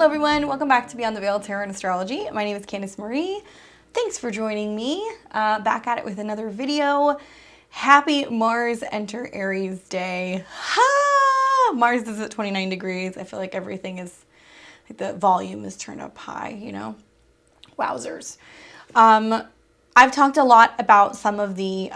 Hello everyone, welcome back to Beyond the Veil Tarot and Astrology. My name is Candice Marie. Thanks for joining me. Back at it with another video. Happy Mars enter Aries day. Mars is at 29 degrees. I feel like everything is, like the volume is turned up high, you know? Wowzers. I've talked a lot about some of the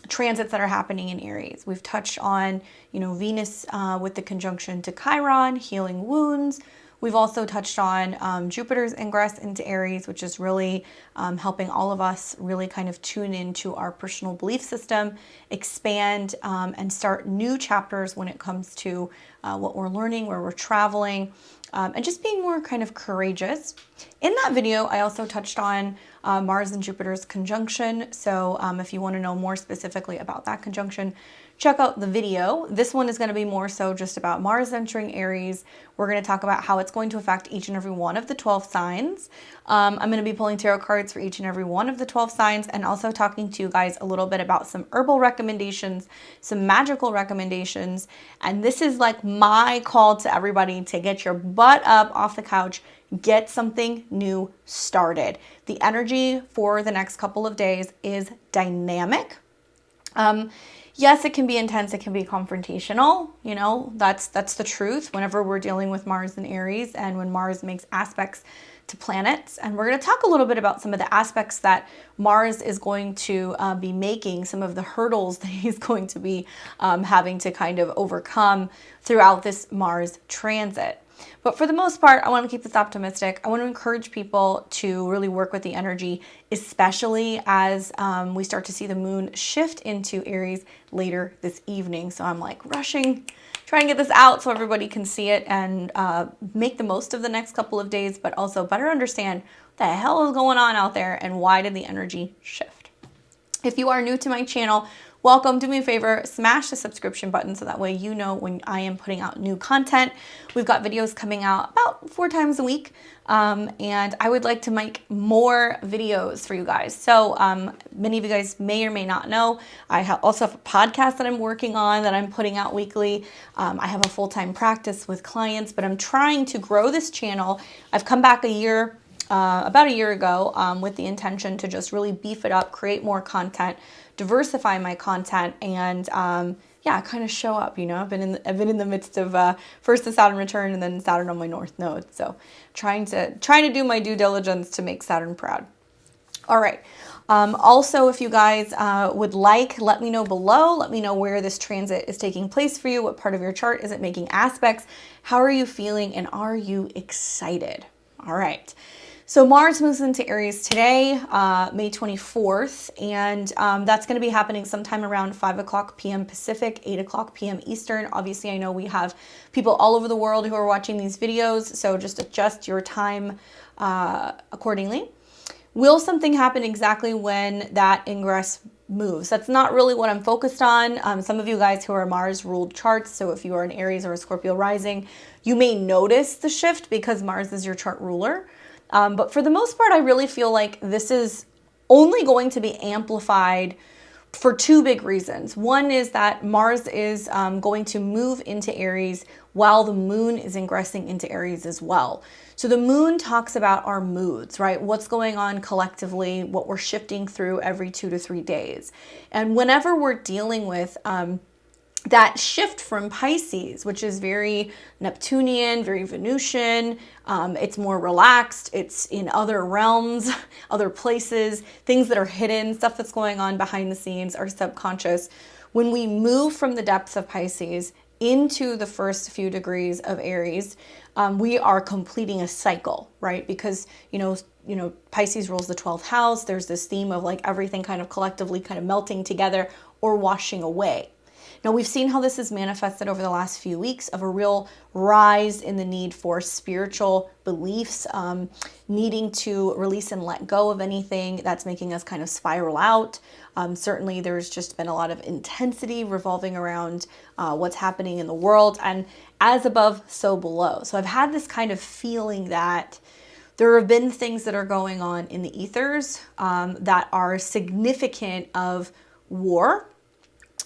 transits that are happening in Aries. We've touched on, Venus with the conjunction to Chiron, healing wounds. We've also touched on Jupiter's ingress into Aries, which is really helping all of us really kind of tune into our personal belief system, expand and start new chapters when it comes to what we're learning, where we're traveling, and just being more kind of courageous. In that video, I also touched on Mars and Jupiter's conjunction. So if you want to know more specifically about that conjunction, check out the video. This one is going to be more so just about Mars entering Aries. We're going to talk about how it's going to affect each and every one of the 12 signs. I'm going to be pulling tarot cards for each and every one of the 12 signs, and also talking to you guys a little bit about some herbal recommendations, some magical recommendations. And this is like my call to everybody to get your butt up off the couch, get something new started. The energy for the next couple of days is dynamic. Yes, it can be intense. It can be confrontational. That's the truth whenever we're dealing with Mars and Aries, and when Mars makes aspects to planets. And we're going to talk a little bit about some of the aspects that Mars is going to be making, some of the hurdles that he's going to be having to kind of overcome throughout this Mars transit. But for the most part, I want to keep this optimistic. I want to encourage people to really work with the energy, especially as we start to see the moon shift into Aries later this evening. So I'm like rushing, trying to get this out so everybody can see it and make the most of the next couple of days, but also better understand what the hell is going on out there and why did the energy shift. If you are new to my channel, welcome. Do me a favor, smash the subscription button so that way you know when I am putting out new content. We've got videos coming out about 4 times a week, and I would like to make more videos for you guys. So many of you guys may or may not know, I also have a podcast that I'm working on that I'm putting out weekly. I have a full-time practice with clients, but I'm trying to grow this channel. I've come back about a year ago with the intention to just really beef it up, create more content, diversify my content, and kind of show up. I've been in the midst of first the Saturn return and then Saturn on my North Node. So trying to do my due diligence to make Saturn proud. All right. Also, if you guys would like, let me know below. Let me know where this transit is taking place for you. What part of your chart is it making aspects? How are you feeling? And are you excited? All right. So Mars moves into Aries today, May 24th, and that's going to be happening sometime around 5 o'clock p.m. Pacific, 8 o'clock p.m. Eastern. Obviously, I know we have people all over the world who are watching these videos, so just adjust your time accordingly. Will something happen exactly when that ingress moves? That's not really what I'm focused on. Some of you guys who are Mars-ruled charts, so if you are an Aries or a Scorpio rising, you may notice the shift because Mars is your chart ruler. But for the most part, I really feel like this is only going to be amplified for 2 big reasons. One is that Mars is going to move into Aries while the moon is ingressing into Aries as well. So the moon talks about our moods, right? What's going on collectively, what we're shifting through every 2 to 3 days. And whenever we're dealing with that shift from Pisces, which is very Neptunian, very Venusian, it's more relaxed, it's in other realms, other places, things that are hidden, stuff that's going on behind the scenes, our subconscious. When we move from the depths of Pisces into the first few degrees of Aries, we are completing a cycle, right? Because, Pisces rules the 12th house. There's this theme of like everything kind of collectively kind of melting together or washing away. Now, we've seen how this is manifested over the last few weeks of a real rise in the need for spiritual beliefs, needing to release and let go of anything that's making us kind of spiral out. Certainly, there's just been a lot of intensity revolving around what's happening in the world, and as above, so below. So I've had this kind of feeling that there have been things that are going on in the ethers that are significant of war,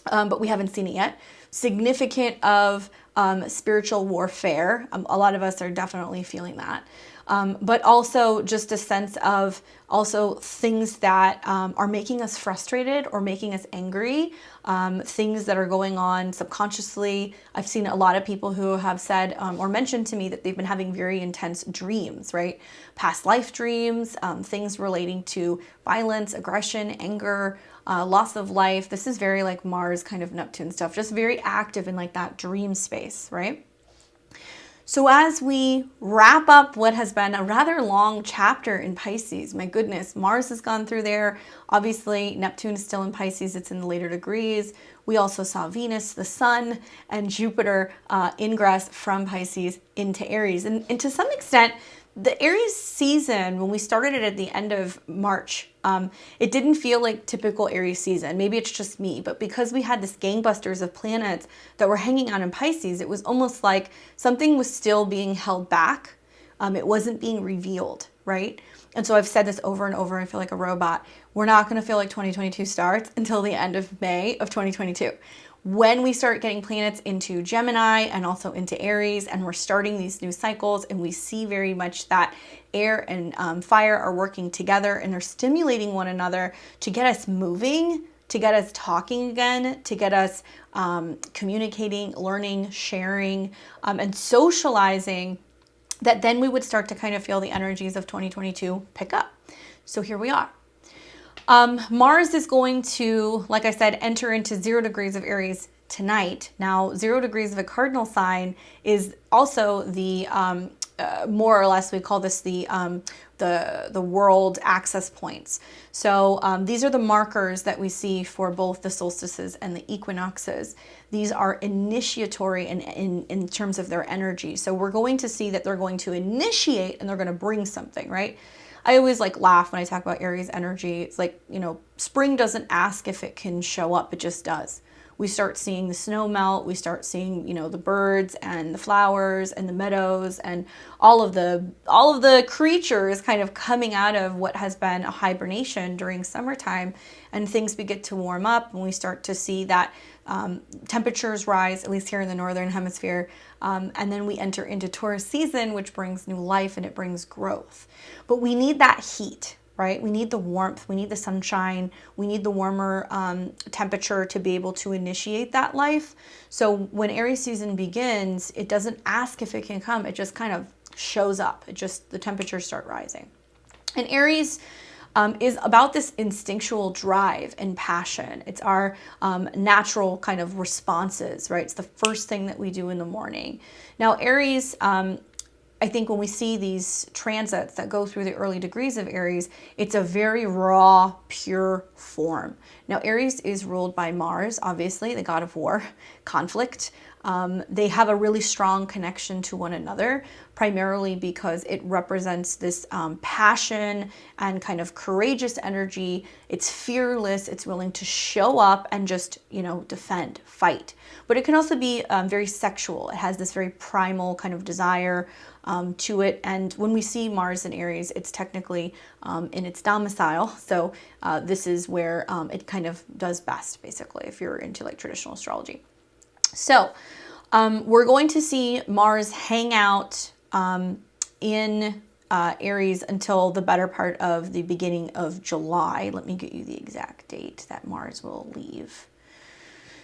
but we haven't seen it yet. significant of spiritual warfare. A lot of us are definitely feeling that. But also just a sense of also things that are making us frustrated or making us angry, things that are going on subconsciously. I've seen a lot of people who have said or mentioned to me that they've been having very intense dreams, right? Past life dreams, things relating to violence, aggression, anger, loss of life. This is very like Mars kind of Neptune stuff, just very active in like that dream space, right? So as we wrap up what has been a rather long chapter in Pisces, my goodness, Mars has gone through there. Obviously, Neptune is still in Pisces. It's in the later degrees. We also saw Venus, the Sun, and Jupiter ingress from Pisces into Aries. And to some extent, the Aries season, when we started it at the end of March, it didn't feel like typical Aries season. Maybe it's just me, but because we had this gangbusters of planets that were hanging out in Pisces, it was almost like something was still being held back. It wasn't being revealed, right? And so I've said this over and over, I feel like a robot. We're not going to feel like 2022 starts until the end of May of 2022. When we start getting planets into Gemini and also into Aries, and we're starting these new cycles, and we see very much that air and fire are working together and they're stimulating one another to get us moving, to get us talking again, to get us communicating, learning, sharing, and socializing, that then we would start to kind of feel the energies of 2022 pick up. So here we are. Mars is going to, like I said, enter into 0 degrees of Aries tonight. Now, 0 degrees of a cardinal sign is also the, more or less, we call this the world access points. So these are the markers that we see for both the solstices and the equinoxes. These are initiatory in terms of their energy. So we're going to see that they're going to initiate and they're going to bring something, right? I always like laugh when I talk about Aries energy. It's like, you know, spring doesn't ask if it can show up, it just does. We start seeing the snow melt, we start seeing, you know, the birds and the flowers and the meadows and all of the creatures kind of coming out of what has been a hibernation during summertime, and things begin to warm up and we start to see that temperatures rise, at least here in the northern hemisphere, and then we enter into Taurus season, which brings new life and it brings growth. But we need that heat, right? We need the warmth, we need the sunshine, we need the warmer temperature to be able to initiate that life. So when Aries season begins, it doesn't ask if it can come, it just kind of shows up. The temperatures start rising. And Aries is about this instinctual drive and passion. It's our natural kind of responses, right? It's the first thing that we do in the morning. Now, Aries, I think when we see these transits that go through the early degrees of Aries, it's a very raw, pure form. Now, Aries is ruled by Mars, obviously, the god of war, conflict. They have a really strong connection to one another, primarily because it represents this passion and kind of courageous energy. It's fearless. It's willing to show up and just, you know, defend, fight. But it can also be very sexual. It has this very primal kind of desire to it. And when we see Mars in Aries, it's technically in its domicile. So this is where it kind of does best, basically, if you're into like traditional astrology. So we're going to see Mars hang out in Aries until the better part of the beginning of July. Let me get you the exact date that Mars will leave.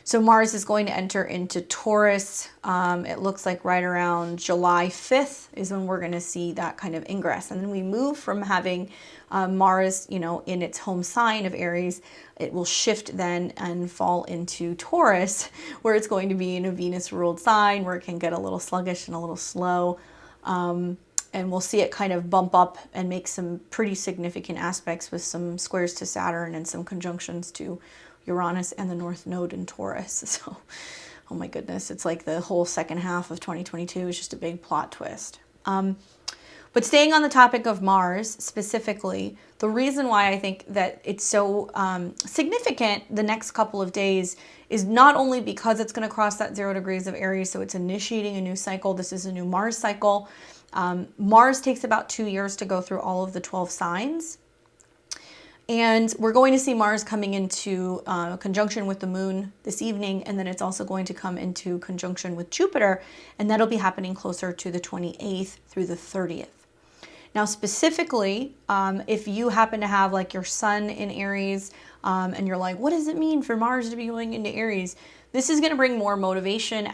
So Mars is going to enter into Taurus. It looks like right around July 5th is when we're going to see that kind of ingress. And then we move from having Mars, you know, in its home sign of Aries. It will shift then and fall into Taurus, where it's going to be in a Venus-ruled sign, where it can get a little sluggish and a little slow. And we'll see it kind of bump up and make some pretty significant aspects with some squares to Saturn and some conjunctions to Uranus and the North Node in Taurus. So, oh my goodness, it's like the whole second half of 2022 is just a big plot twist. But staying on the topic of Mars specifically, the reason why I think that it's so significant the next couple of days is not only because it's going to cross that 0 degrees of Aries, so it's initiating a new cycle. This is a new Mars cycle. Mars takes about 2 years to go through all of the 12 signs. And we're going to see Mars coming into conjunction with the moon this evening, and then it's also going to come into conjunction with Jupiter, and that'll be happening closer to the 28th through the 30th. Now, specifically, if you happen to have like your sun in Aries, and you're like, what does it mean for Mars to be going into Aries? This is going to bring more motivation,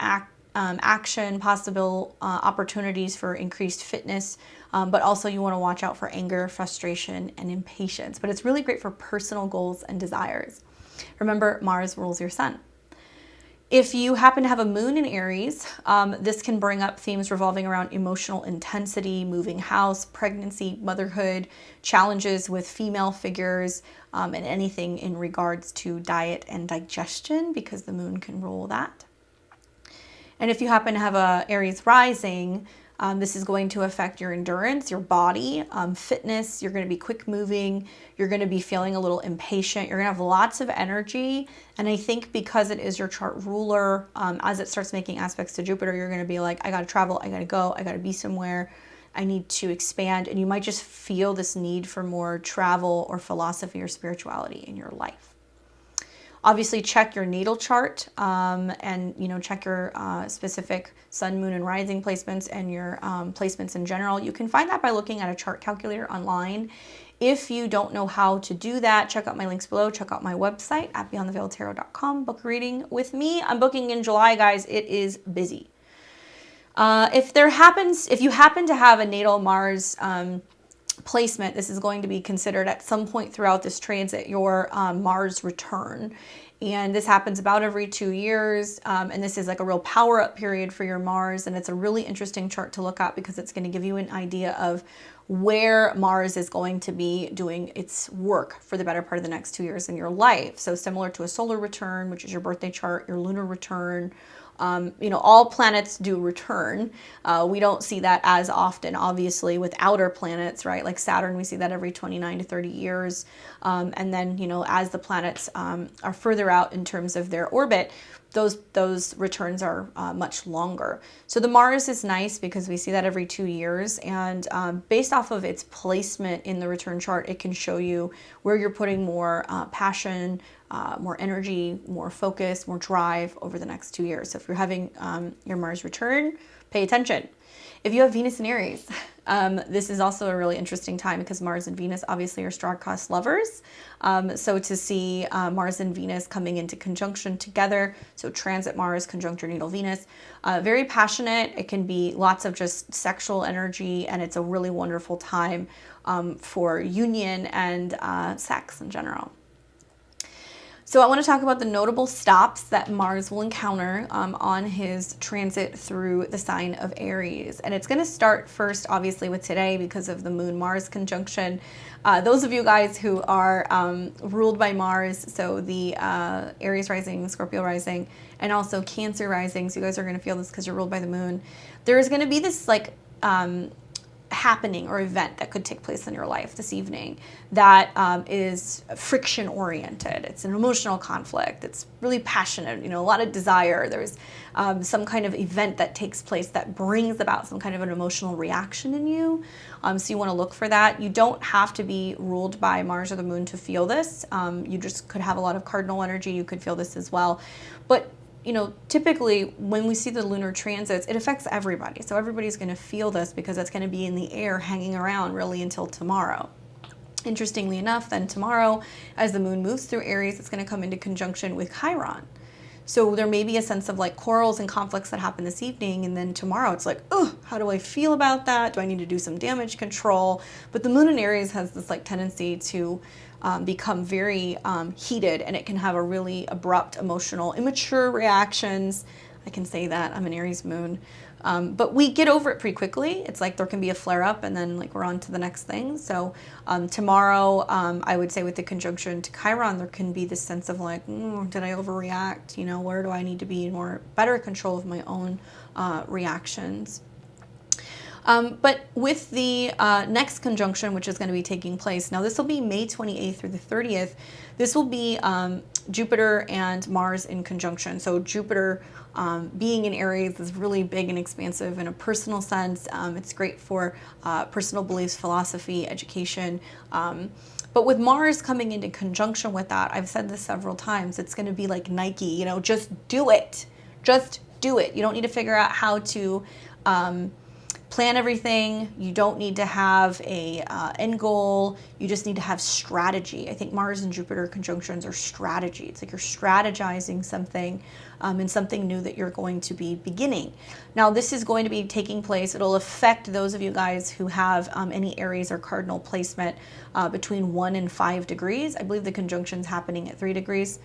action, possible opportunities for increased fitness, but also you want to watch out for anger, frustration, and impatience. But it's really great for personal goals and desires. Remember, Mars rules your sun. If you happen to have a moon in Aries, this can bring up themes revolving around emotional intensity, moving house, pregnancy, motherhood, challenges with female figures, and anything in regards to diet and digestion, because the moon can rule that. And if you happen to have a Aries rising, this is going to affect your endurance, your body, fitness. You're going to be quick moving. You're going to be feeling a little impatient. You're going to have lots of energy. And I think because it is your chart ruler, as it starts making aspects to Jupiter, you're going to be like, I got to travel. I got to go. I got to be somewhere. I need to expand. And you might just feel this need for more travel or philosophy or spirituality in your life. Obviously, check your natal chart and, check your specific sun, moon, and rising placements and your placements in general. You can find that by looking at a chart calculator online. If you don't know how to do that, check out my links below. Check out my website at beyondtheveiledtarot.com. Book a reading with me. I'm booking in July, guys. It is busy. If you happen to have a natal Mars placement, this is going to be considered at some point throughout this transit your Mars return. And this happens about every 2 years. And this is like a real power up period for your Mars. And it's a really interesting chart to look at because it's going to give you an idea of where Mars is going to be doing its work for the better part of the next 2 years in your life. So similar to a solar return, which is your birthday chart, your lunar return, all planets do return. We don't see that as often, obviously, with outer planets, right? Like Saturn, we see that every 29 to 30 years. And then, as the planets are further out in terms of their orbit, those returns are much longer. So the Mars is nice because we see that every 2 years. And based off of its placement in the return chart, it can show you where you're putting more passion, more energy, more focus, more drive over the next 2 years. So if you're having your Mars return, pay attention. If you have Venus in Aries, this is also a really interesting time because Mars and Venus obviously are star-crossed lovers. So to see Mars and Venus coming into conjunction together, so transit Mars, conjunct your natal Venus, very passionate. It can be lots of just sexual energy, and it's a really wonderful time for union and sex in general. So I want to talk about the notable stops that Mars will encounter on his transit through the sign of Aries. And it's going to start first, obviously, with today because of the Moon-Mars conjunction. Those of you guys who are ruled by Mars, so the Aries rising, Scorpio rising, and also Cancer rising, so you guys are going to feel this because you're ruled by the Moon. There is going to be this happening or event that could take place in your life this evening that is friction oriented. It's an emotional conflict. It's really passionate, a lot of desire. There's some kind of event that takes place that brings about some kind of an emotional reaction in you. So you want to look for that. You don't have to be ruled by Mars or the Moon to feel this. You just could have a lot of cardinal energy. You could feel this as well. But typically when we see the lunar transits, it affects everybody. So everybody's going to feel this because it's going to be in the air hanging around really until tomorrow. Interestingly enough, then tomorrow, as the moon moves through Aries, it's going to come into conjunction with Chiron. So there may be a sense of like quarrels and conflicts that happen this evening. And then tomorrow it's like, oh, how do I feel about that? Do I need to do some damage control? But the moon in Aries has this like tendency to become very heated, and it can have a really abrupt, emotional, immature reactions. I can say that, I'm an Aries moon. But we get over it pretty quickly. It's like there can be a flare up and then like we're on to the next thing. So tomorrow, I would say with the conjunction to Chiron, there can be this sense of like, did I overreact? Where do I need to be in better control of my own reactions? But with the next conjunction, which is going to be taking place, now this will be May 28th through the 30th. This will be Jupiter and Mars in conjunction. So Jupiter being in Aries is really big and expansive in a personal sense. It's great for personal beliefs, philosophy, education. But with Mars coming into conjunction with that, I've said this several times, it's going to be like Nike, you know, just do it. Just do it. You don't need to figure out how to plan everything. You don't need to have a end goal. You just need to have strategy. I think Mars and Jupiter conjunctions are strategy. It's like you're strategizing something and something new that you're going to be beginning. Now, this is going to be taking place. It'll affect those of you guys who have any Aries or cardinal placement between 1 and 5 degrees. I believe the conjunction's happening at 3 degrees.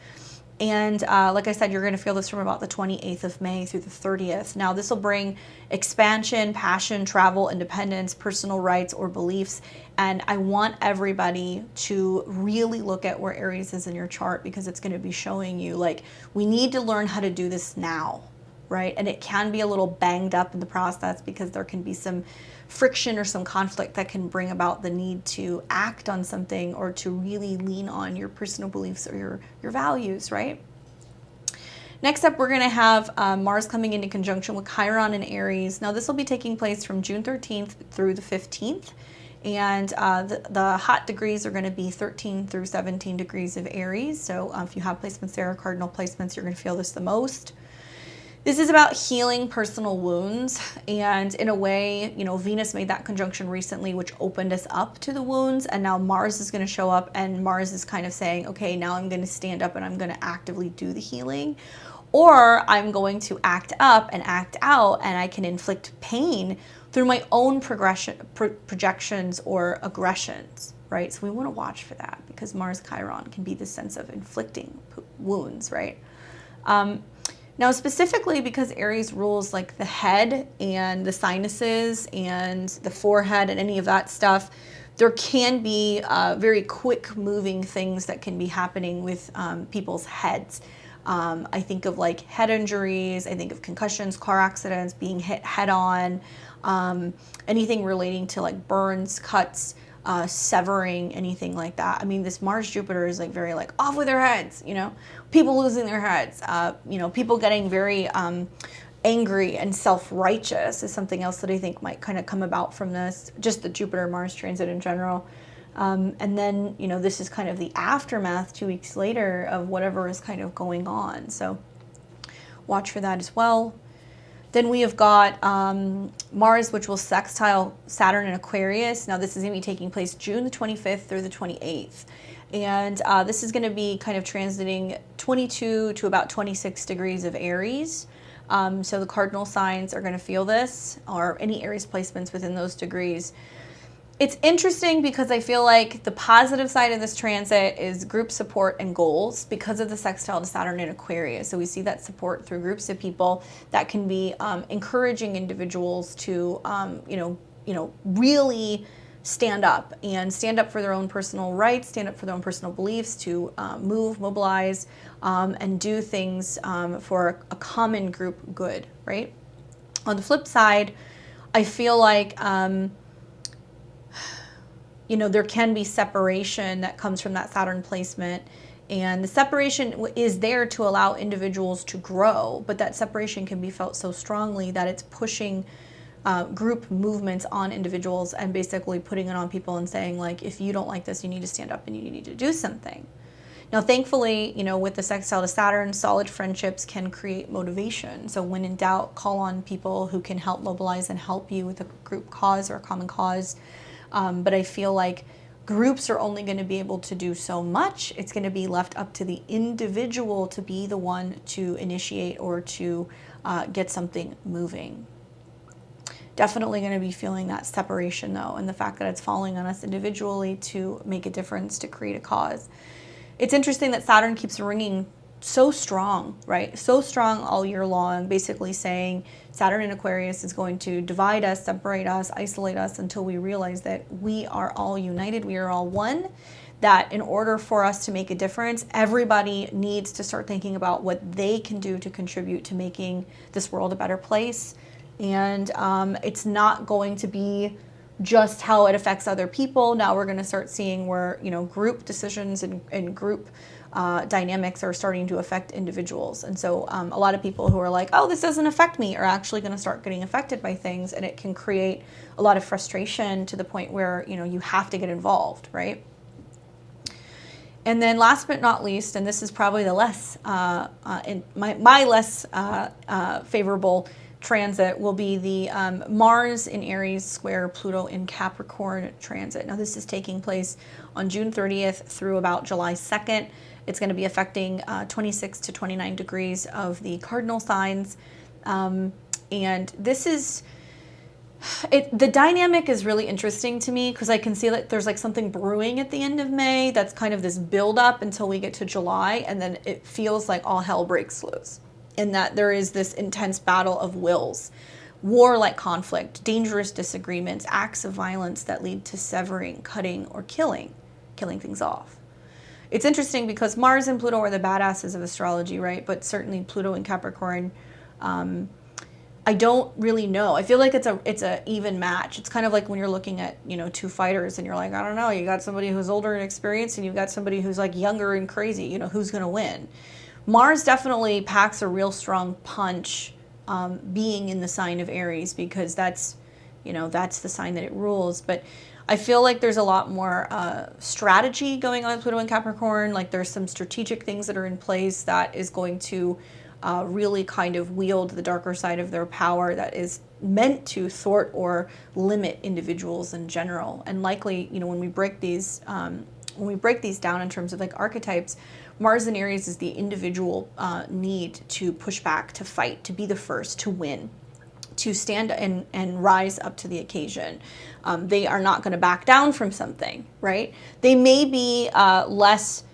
And like I said, you're going to feel this from about the 28th of May through the 30th. Now, this will bring expansion, passion, travel, independence, personal rights or beliefs. And I want everybody to really look at where Aries is in your chart, because it's going to be showing you, like, we need to learn how to do this now, right? And it can be a little banged up in the process because there can be some friction or some conflict that can bring about the need to act on something or to really lean on your personal beliefs or your values, right? Next up, we're going to have Mars coming into conjunction with Chiron in Aries. Now, this will be taking place from June 13th through the 15th. And the hot degrees are going to be 13 through 17 degrees of Aries. So if you have placements there, cardinal placements, you're going to feel this the most. This is about healing personal wounds, and in a way, you know, Venus made that conjunction recently, which opened us up to the wounds, and now Mars is going to show up, and Mars is kind of saying, okay, now I'm going to stand up and I'm going to actively do the healing, or I'm going to act up and act out, and I can inflict pain through my own projections or aggressions, right? So we want to watch for that, because Mars Chiron can be the sense of inflicting wounds, right? Now, specifically because Aries rules like the head and the sinuses and the forehead and any of that stuff, there can be very quick moving things that can be happening with people's heads. I think of like head injuries, I think of concussions, car accidents, being hit head on, anything relating to like burns, cuts, severing, anything like that. I mean, this Mars Jupiter is like very like off with their heads, you know, people losing their heads, you know, people getting very angry and self-righteous is something else that I think might kind of come about from this, just the Jupiter Mars transit in general. And then, you know, this is kind of the aftermath 2 weeks later of whatever is kind of going on. So watch for that as well. Then we have got Mars, which will sextile Saturn in Aquarius. Now, this is going to be taking place June the 25th through the 28th. And this is going to be kind of transiting 22 to about 26 degrees of Aries. So the cardinal signs are going to feel this, or any Aries placements within those degrees. It's interesting because I feel like the positive side of this transit is group support and goals because of the sextile to Saturn in Aquarius. So we see that support through groups of people that can be encouraging individuals to, really stand up for their own personal rights, stand up for their own personal beliefs, to mobilize, and do things for a common group good, right? On the flip side, I feel like there can be separation that comes from that Saturn placement. And the separation is there to allow individuals to grow, but that separation can be felt so strongly that it's pushing group movements on individuals and basically putting it on people and saying, like, if you don't like this, you need to stand up and you need to do something. Now, thankfully, with the sextile to Saturn, solid friendships can create motivation. So when in doubt, call on people who can help mobilize and help you with a group cause or a common cause. But I feel like groups are only going to be able to do so much. It's going to be left up to the individual to be the one to initiate or to get something moving. Definitely going to be feeling that separation, though, and the fact that it's falling on us individually to make a difference, to create a cause. It's interesting that Saturn keeps ringing so strong, right? So strong all year long, basically saying Saturn in Aquarius is going to divide us, separate us, isolate us until we realize that we are all united, we are all one, that in order for us to make a difference, everybody needs to start thinking about what they can do to contribute to making this world a better place. And it's not going to be just how it affects other people. Now we're going to start seeing where, you know, group decisions and group dynamics are starting to affect individuals. And so a lot of people who are like, oh, this doesn't affect me, are actually going to start getting affected by things. And it can create a lot of frustration to the point where, you know, you have to get involved, right? And then last but not least, and this is probably the less, my less favorable transit, will be the Mars in Aries square Pluto in Capricorn transit. Now this is taking place on June 30th through about July 2nd. It's going to be affecting 26 to 29 degrees of the cardinal signs. And this is, the dynamic is really interesting to me because I can see that there's like something brewing at the end of May that's kind of this build up until we get to July, and then it feels like all hell breaks loose, in that there is this intense battle of wills, war-like conflict, dangerous disagreements, acts of violence that lead to severing, cutting, or killing things off. It's interesting because Mars and Pluto are the badasses of astrology, right? But certainly Pluto and Capricorn, I don't really know. I feel like it's a even match. It's kind of like when you're looking at, you know, two fighters and you're like, I don't know, you got somebody who's older and experienced and you've got somebody who's like younger and crazy, you know, who's going to win? Mars definitely packs a real strong punch being in the sign of Aries, because that's, you know, that's the sign that it rules. But I feel like there's a lot more strategy going on with Pluto and Capricorn. Like there's some strategic things that are in place that is going to really kind of wield the darker side of their power that is meant to thwart or limit individuals in general. And likely, you know, when we break these down in terms of like archetypes, Mars in Aries is the individual need to push back, to fight, to be the first, to win, to stand and rise up to the occasion. They are not going to back down from something, right? They may be less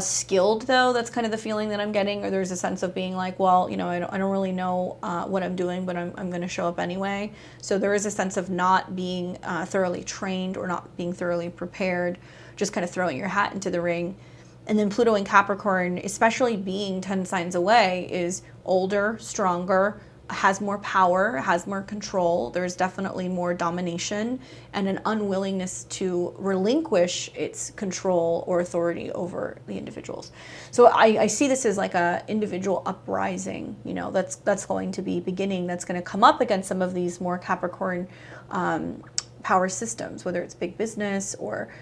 skilled, though. That's kind of the feeling that I'm getting, or there's a sense of being like, well, you know, I don't really know what I'm doing, but I'm going to show up anyway. So there is a sense of not being thoroughly trained or not being thoroughly prepared, just kind of throwing your hat into the ring. And then Pluto and Capricorn, especially being 10 signs away, is older, stronger, has more power, has more control. There's definitely more domination and an unwillingness to relinquish its control or authority over the individuals. So I see this as like a individual uprising, you know, that's going to be beginning, that's going to come up against some of these more Capricorn power systems, whether it's big business or,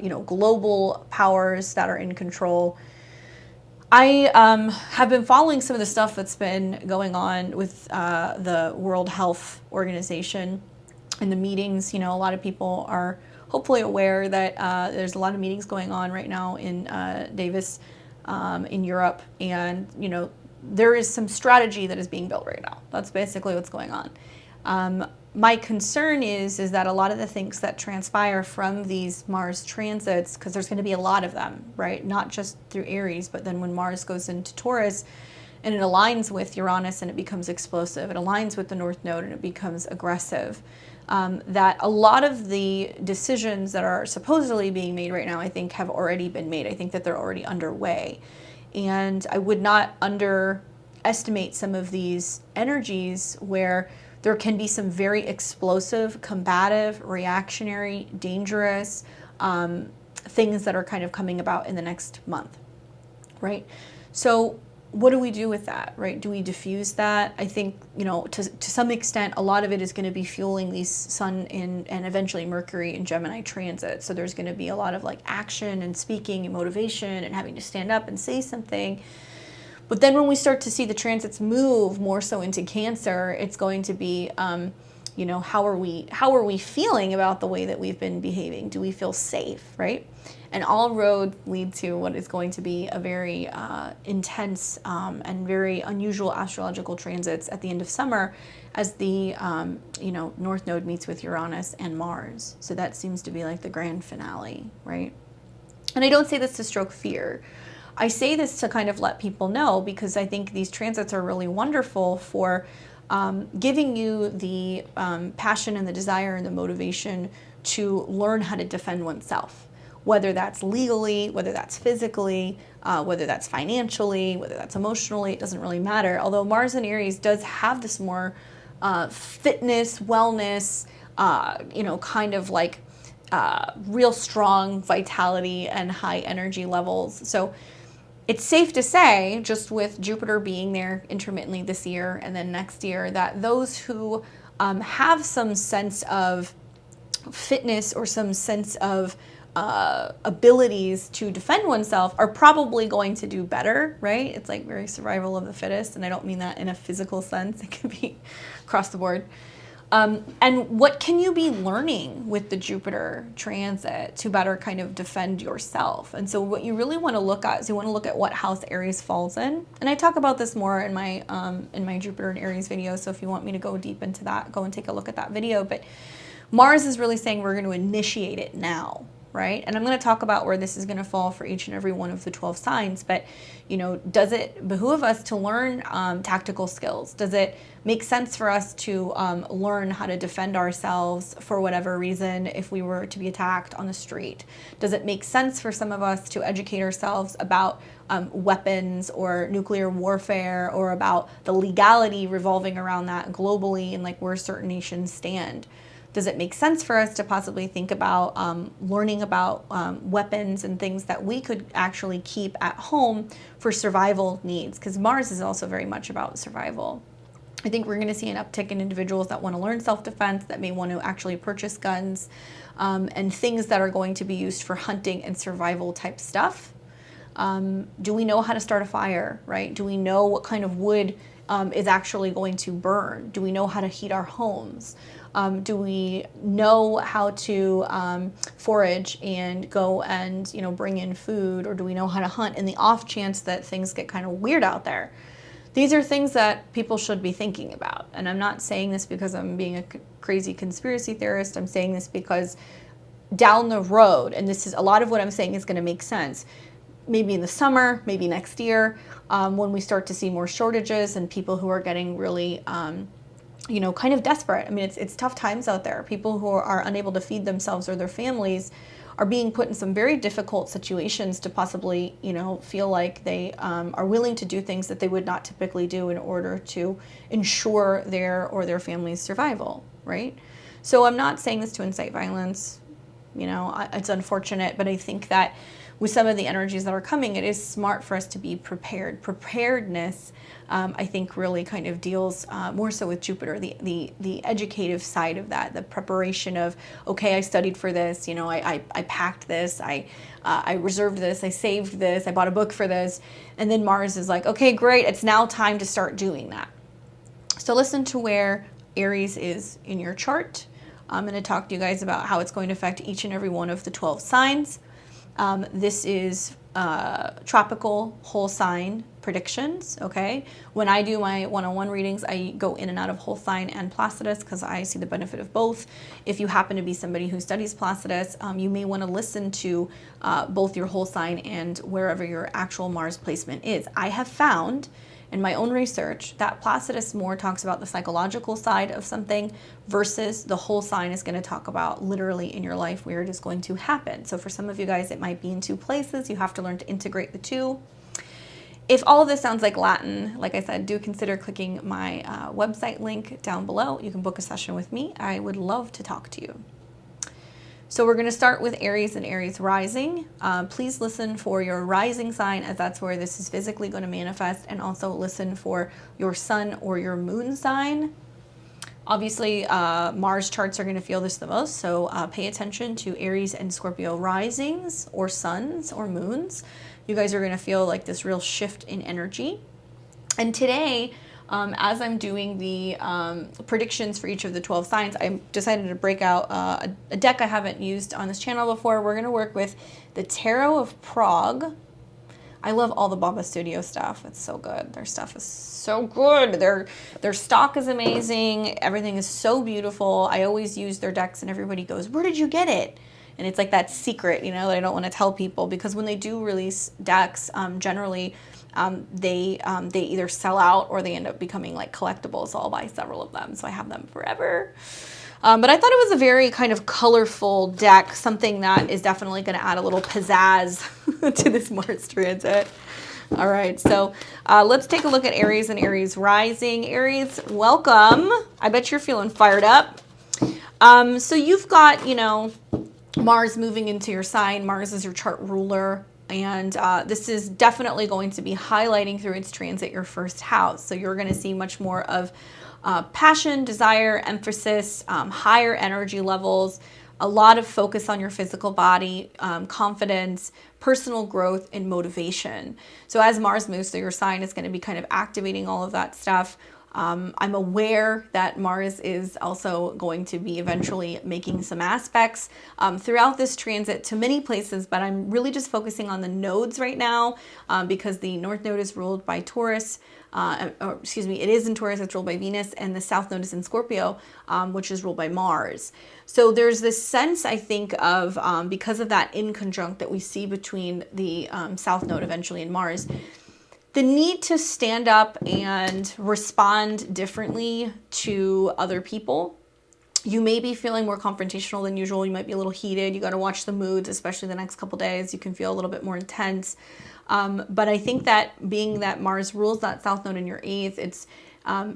you know, global powers that are in control. I have been following some of the stuff that's been going on with the World Health Organization and the meetings. You know, a lot of people are hopefully aware that there's a lot of meetings going on right now in Davos in Europe. And, you know, there is some strategy that is being built right now. That's basically what's going on. My concern is that a lot of the things that transpire from these Mars transits, because there's going to be a lot of them, right? Not just through Aries, but then when Mars goes into Taurus and it aligns with Uranus and it becomes explosive, it aligns with the North Node and it becomes aggressive, that a lot of the decisions that are supposedly being made right now, I think, have already been made. I think that they're already underway. And I would not underestimate some of these energies where there can be some very explosive, combative, reactionary, dangerous things that are kind of coming about in the next month, right? So what do we do with that, right? Do we diffuse that? I think, you know, to some extent, a lot of it is going to be fueling these Sun and eventually Mercury and Gemini transit. So there's going to be a lot of like action and speaking and motivation and having to stand up and say something. But then when we start to see the transits move more so into Cancer, it's going to be, you know, how are we feeling about the way that we've been behaving? Do we feel safe, right? And all roads lead to what is going to be a very intense and very unusual astrological transits at the end of summer as the, you know, North Node meets with Uranus and Mars. So that seems to be like the grand finale, right? And I don't say this to stroke fear. I say this to kind of let people know, because I think these transits are really wonderful for giving you the passion and the desire and the motivation to learn how to defend oneself, whether that's legally, whether that's physically, whether that's financially, whether that's emotionally, it doesn't really matter. Although Mars in Aries does have this more fitness, wellness, you know, kind of like real strong vitality and high energy levels. So it's safe to say, just with Jupiter being there intermittently this year and then next year, that those who have some sense of fitness or some sense of abilities to defend oneself are probably going to do better, right? It's like very survival of the fittest, and I don't mean that in a physical sense. It can be across the board. And what can you be learning with the Jupiter transit to better kind of defend yourself? And so what you really want to look at is you want to look at what house Aries falls in. And I talk about this more in my Jupiter and Aries video. So if you want me to go deep into that, go and take a look at that video. But Mars is really saying we're going to initiate it now, right? And I'm going to talk about where this is going to fall for each and every one of the 12 signs. But, you know, does it behoove us to learn tactical skills? Does it make sense for us to learn how to defend ourselves for whatever reason if we were to be attacked on the street? Does it make sense for some of us to educate ourselves about weapons or nuclear warfare, or about the legality revolving around that globally and like where certain nations stand? Does it make sense for us to possibly think about learning about weapons and things that we could actually keep at home for survival needs? Because Mars is also very much about survival. I think we're going to see an uptick in individuals that want to learn self-defense, that may want to actually purchase guns, and things that are going to be used for hunting and survival type stuff. Do we know how to start a fire, right? Do we know what kind of wood is actually going to burn? Do we know how to heat our homes? Do we know how to forage and go and, you know, bring in food? Or do we know how to hunt in the off chance that things get kind of weird out there? These are things that people should be thinking about. And I'm not saying this because I'm being a crazy conspiracy theorist. I'm saying this because down the road, and this is a lot of what I'm saying is going to make sense, maybe in the summer, maybe next year, when we start to see more shortages and people who are getting really, you know, kind of desperate. I mean, it's tough times out there. People who are unable to feed themselves or their families are being put in some very difficult situations to possibly, you know, feel like they are willing to do things that they would not typically do in order to ensure their or their family's survival, right? So I'm not saying this to incite violence. You know, it's unfortunate, but I think that with some of the energies that are coming, it is smart for us to be prepared. Preparedness, I think, really kind of deals more so with Jupiter, the educative side of that, the preparation of, okay, I studied for this, you know, I packed this, I reserved this, I saved this, I bought a book for this, and then Mars is like, okay, great, it's now time to start doing that. So listen to where Aries is in your chart. I'm going to talk to you guys about how it's going to affect each and every one of the 12 signs. This is tropical whole sign predictions, okay? When I do my one-on-one readings, I go in and out of whole sign and Placidus because I see the benefit of both. If you happen to be somebody who studies Placidus, you may want to listen to both your whole sign and wherever your actual Mars placement is. I have found in my own research that Placidus more talks about the psychological side of something versus the whole sign is going to talk about literally in your life where it is going to happen. So for some of you guys, it might be in two places. You have to learn to integrate the two. If all of this sounds like Latin, like I said, do consider clicking my website link down below. You can book a session with me. I would love to talk to you. So we're going to start with Aries and Aries rising. Please listen for your rising sign, as that's where this is physically going to manifest, and also listen for your sun or your moon sign. Obviously, Mars charts are going to feel this the most, so pay attention to Aries and Scorpio risings or suns or moons. You guys are going to feel like this real shift in energy. And today, as I'm doing the predictions for each of the 12 signs, I decided to break out a deck I haven't used on this channel before. We're going to work with the Tarot of Prague. I love all the Baba Studio stuff. It's so good. Their stuff is so good. Their stock is amazing. Everything is so beautiful. I always use their decks and everybody goes, "Where did you get it?" And it's like that secret, you know, that I don't want to tell people, because when they do release decks, generally they either sell out or they end up becoming like collectibles. So I'll buy several of them, so I have them forever. But I thought it was a very kind of colorful deck, something that is definitely going to add a little pizzazz to this Mars transit. All right, so let's take a look at Aries and Aries rising. Aries, welcome. I bet you're feeling fired up. So you've got, you know, Mars moving into your sign. Mars is your chart ruler. And this is definitely going to be highlighting through its transit your first house. So you're going to see much more of passion, desire, emphasis, higher energy levels, a lot of focus on your physical body, confidence, personal growth, and motivation. So as Mars moves through your sign, it's going to be kind of activating all of that stuff. I'm aware that Mars is also going to be eventually making some aspects throughout this transit to many places, but I'm really just focusing on the nodes right now because the North Node is ruled by Taurus, it is in Taurus, it's ruled by Venus, and the South Node is in Scorpio, which is ruled by Mars. So there's this sense, I think, of because of that in conjunct that we see between the South Node eventually and Mars, the need to stand up and respond differently to other people. You may be feeling more confrontational than usual. You might be a little heated. You got to watch the moods, especially the next couple days. You can feel a little bit more intense. But I think that being that Mars rules that South Node in your 8th, it's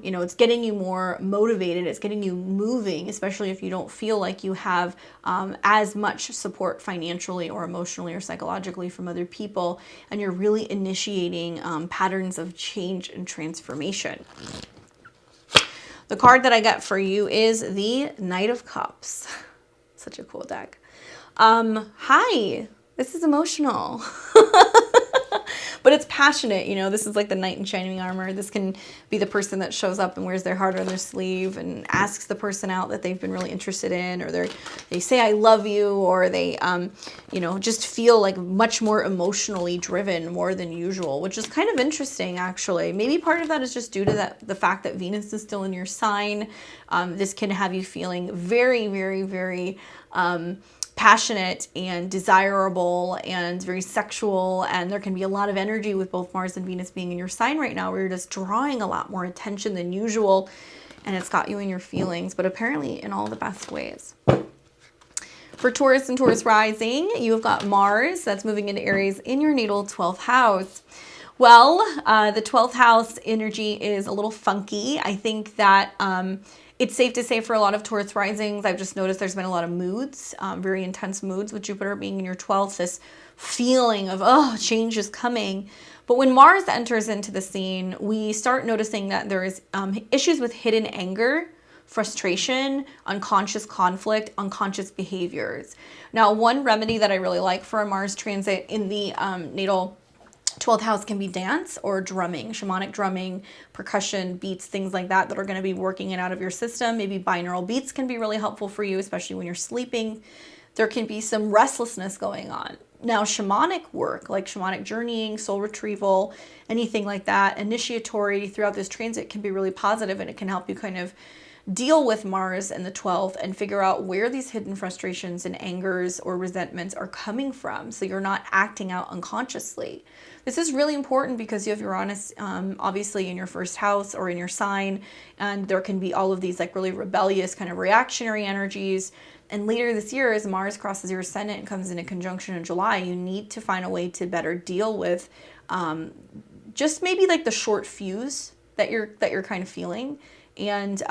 you know, it's getting you more motivated. It's getting you moving, especially if you don't feel like you have as much support financially or emotionally or psychologically from other people, and you're really initiating patterns of change and transformation. The card that I got for you is the Knight of Cups. Such a cool deck. Hi, this is emotional. But it's passionate, you know, this is like the knight in shining armor. This can be the person that shows up and wears their heart on their sleeve and asks the person out that they've been really interested in, or they say, I love you, or they, you know, just feel like much more emotionally driven more than usual, which is kind of interesting, actually. Maybe part of that is just due to the fact that Venus is still in your sign. This can have you feeling very, very, very, passionate and desirable and very sexual, and there can be a lot of energy with both Mars and Venus being in your sign right now where you're just drawing a lot more attention than usual, and it's got you in your feelings, but apparently in all the best ways. For Taurus and Taurus rising, you've got Mars that's moving into Aries in your natal 12th house. Well, the 12th house energy is a little funky. I think that it's safe to say for a lot of Taurus risings, I've just noticed there's been a lot of moods, very intense moods with Jupiter being in your 12th, this feeling of, oh, change is coming. But when Mars enters into the scene, we start noticing that there is issues with hidden anger, frustration, unconscious conflict, unconscious behaviors. Now, one remedy that I really like for a Mars transit in the natal 12th house can be dance or drumming, shamanic drumming, percussion, beats, things like that that are going to be working it out of your system. Maybe binaural beats can be really helpful for you, especially when you're sleeping. There can be some restlessness going on. Now, shamanic work, like shamanic journeying, soul retrieval, anything like that, initiatory throughout this transit can be really positive, and it can help you kind of deal with Mars and the 12th and figure out where these hidden frustrations and angers or resentments are coming from, so you're not acting out unconsciously. This is really important because you have Uranus obviously in your first house or in your sign, and there can be all of these like really rebellious kind of reactionary energies. And later this year, as Mars crosses your ascendant and comes into conjunction in July, you need to find a way to better deal with just maybe like the short fuse that you're kind of feeling. And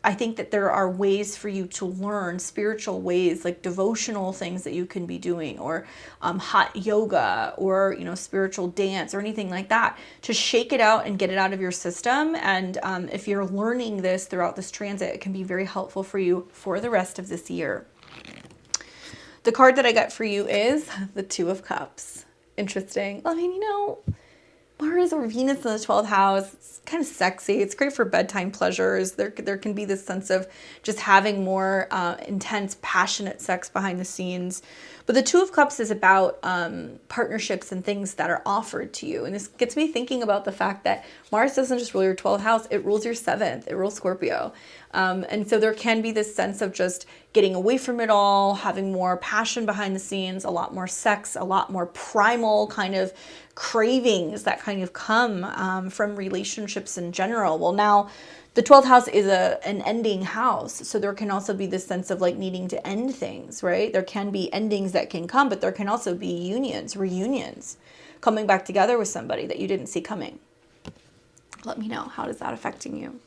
I think that there are ways for you to learn spiritual ways, like devotional things that you can be doing, or hot yoga, or, you know, spiritual dance or anything like that, to shake it out and get it out of your system. And if you're learning this throughout this transit, it can be very helpful for you for the rest of this year. The card that I got for you is the Two of Cups. Interesting. I mean, you know, Mars or Venus in the 12th house, it's kind of sexy. It's great for bedtime pleasures. There can be this sense of just having more intense, passionate sex behind the scenes. But the Two of Cups is about partnerships and things that are offered to you. And this gets me thinking about the fact that Mars doesn't just rule your 12th house, it rules your 7th. It rules Scorpio. And so there can be this sense of just getting away from it all, having more passion behind the scenes, a lot more sex, a lot more primal kind of cravings that kind of come from relationships in general. Well, now the 12th house is an ending house. So there can also be this sense of like needing to end things, right? There can be endings that can come, but there can also be unions, reunions. coming back together with somebody that you didn't see coming. Let me know, how is that affecting you?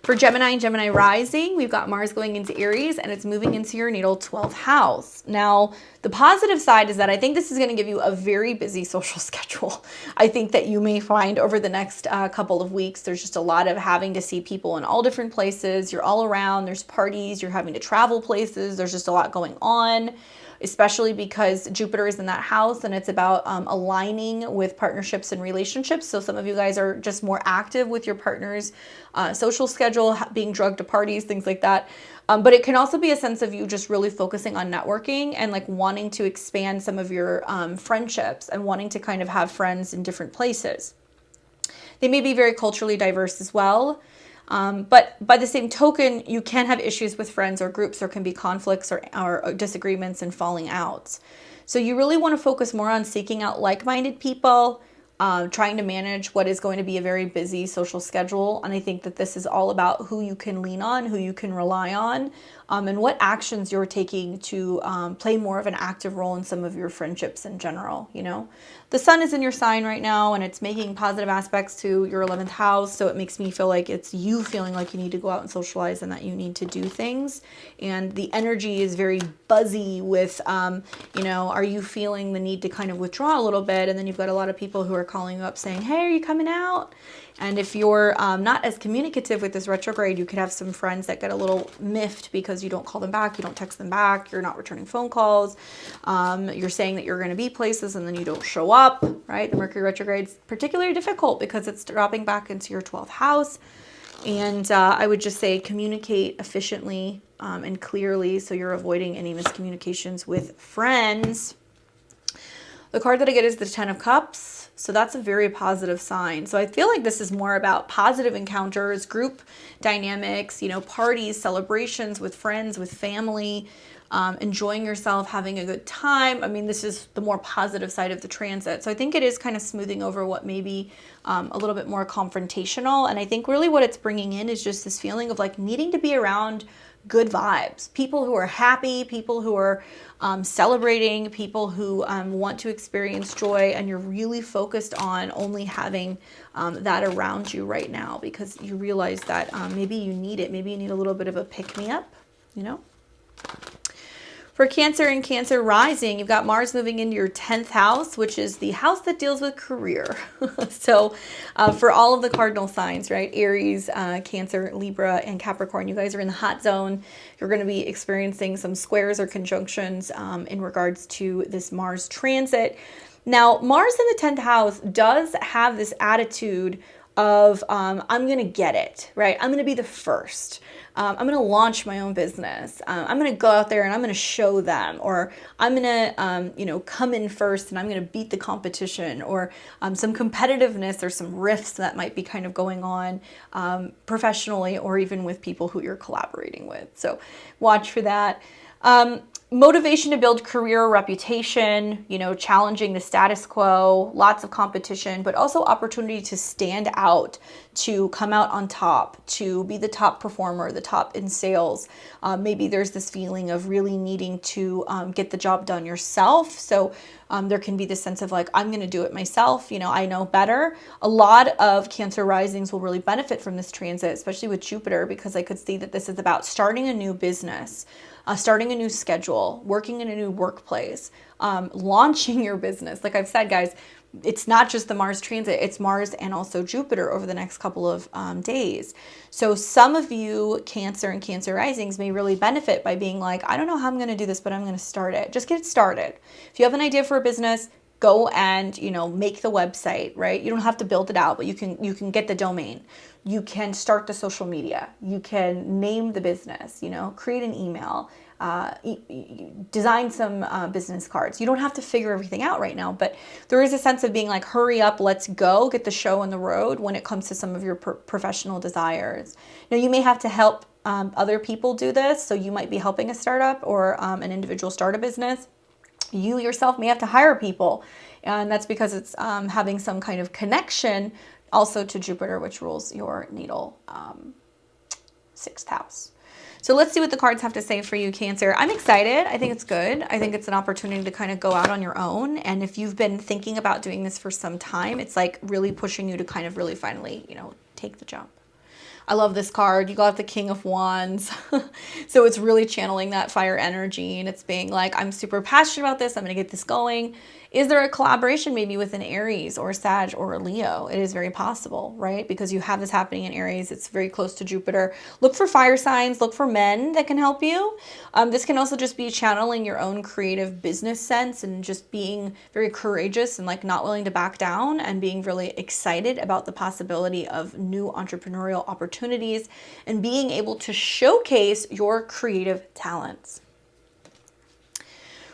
For Gemini and Gemini rising, we've got Mars going into Aries and it's moving into your natal 12th house. Now, the positive side is that I think this is going to give you a very busy social schedule. I think that you may find over the next couple of weeks, there's just a lot of having to see people in all different places. You're all around, there's parties, you're having to travel places. There's just a lot going on, especially because Jupiter is in that house and it's about aligning with partnerships and relationships. So some of you guys are just more active with your partner's social schedule, being drugged to parties, things like that. But it can also be a sense of you just really focusing on networking and like wanting to expand some of your friendships and wanting to kind of have friends in different places. They may be very culturally diverse as well. But by the same token, you can have issues with friends or groups. There can be conflicts or disagreements and falling outs. So you really want to focus more on seeking out like-minded people, trying to manage what is going to be a very busy social schedule. And I think that this is all about who you can lean on, who you can rely on, and what actions you're taking to play more of an active role in some of your friendships in general. You know, the sun is in your sign right now and it's making positive aspects to your 11th house. So it makes me feel like it's you feeling like you need to go out and socialize and that you need to do things. And the energy is very buzzy with, you know, are you feeling the need to kind of withdraw a little bit? And then you've got a lot of people who are calling you up saying, hey, are you coming out? And if you're not as communicative with this retrograde, you could have some friends that get a little miffed because you don't call them back, you don't text them back, you're not returning phone calls, you're saying that you're going to be places and then you don't show up, right? The Mercury retrograde is particularly difficult because it's dropping back into your 12th house. And I would just say communicate efficiently and clearly so you're avoiding any miscommunications with friends. The card that I get is the 10 of Cups. So that's a very positive sign. So I feel like this is more about positive encounters, group dynamics, you know, parties, celebrations with friends, with family, enjoying yourself, having a good time. I mean, this is the more positive side of the transit. So I think it is kind of smoothing over what may be a little bit more confrontational. And I think really what it's bringing in is just this feeling of like needing to be around good vibes, people who are happy, people who are celebrating, people who want to experience joy, and you're really focused on only having that around you right now because you realize that maybe you need it. Maybe you need a little bit of a pick-me-up, you know? For Cancer and Cancer rising, you've got Mars moving into your 10th house, which is the house that deals with career. So for all of the cardinal signs, right? Aries, Cancer, Libra, and Capricorn, you guys are in the hot zone. You're going to be experiencing some squares or conjunctions in regards to this Mars transit. Now, Mars in the 10th house does have this attitude of I'm going to get it, right? I'm going to be the first. I'm going to launch my own business. I'm going to go out there and I'm going to show them, or I'm going to, you know, come in first and I'm going to beat the competition, or some competitiveness or some rifts that might be kind of going on professionally or even with people who you're collaborating with. So watch for that. Motivation to build career reputation, you know, challenging the status quo, lots of competition, but also opportunity to stand out, to come out on top, to be the top performer, the top in sales. Maybe there's this feeling of really needing to get the job done yourself. So there can be this sense of like, I'm going to do it myself. You know, I know better. A lot of Cancer risings will really benefit from this transit, especially with Jupiter, because I could see that this is about starting a new business, starting a new schedule, working in a new workplace, launching your business. Like I've said, guys, it's not just the Mars transit, it's Mars and also Jupiter over the next couple of days. So some of you Cancer and Cancer risings may really benefit by being like, I don't know how I'm going to do this, but I'm going to start it. Just get it started. If you have an idea for a business, go and, you know, make the website, right? You don't have to build it out, but you can get the domain. You can start the social media. You can name the business, you know, create an email, design some business cards. You don't have to figure everything out right now, but there is a sense of being like, hurry up, let's go, get the show on the road when it comes to some of your professional desires. You know, you may have to help other people do this. So you might be helping a startup or an individual start a business. You yourself may have to hire people, and that's because it's having some kind of connection also to Jupiter, which rules your natal 6th house. So let's see what the cards have to say for you, Cancer. I'm excited. I think it's good. I think it's an opportunity to kind of go out on your own. And if you've been thinking about doing this for some time, it's like really pushing you to kind of really finally, you know, take the jump. I love this card. You got the King of Wands. So it's really channeling that fire energy, and it's being like, I'm super passionate about this. I'm going to get this going. Is there a collaboration maybe with an Aries or a Sag or a Leo? It is very possible, right? Because you have this happening in Aries. It's very close to Jupiter. Look for fire signs. Look for men that can help you. This can also just be channeling your own creative business sense and just being very courageous and like not willing to back down and being really excited about the possibility of new entrepreneurial opportunities and being able to showcase your creative talents.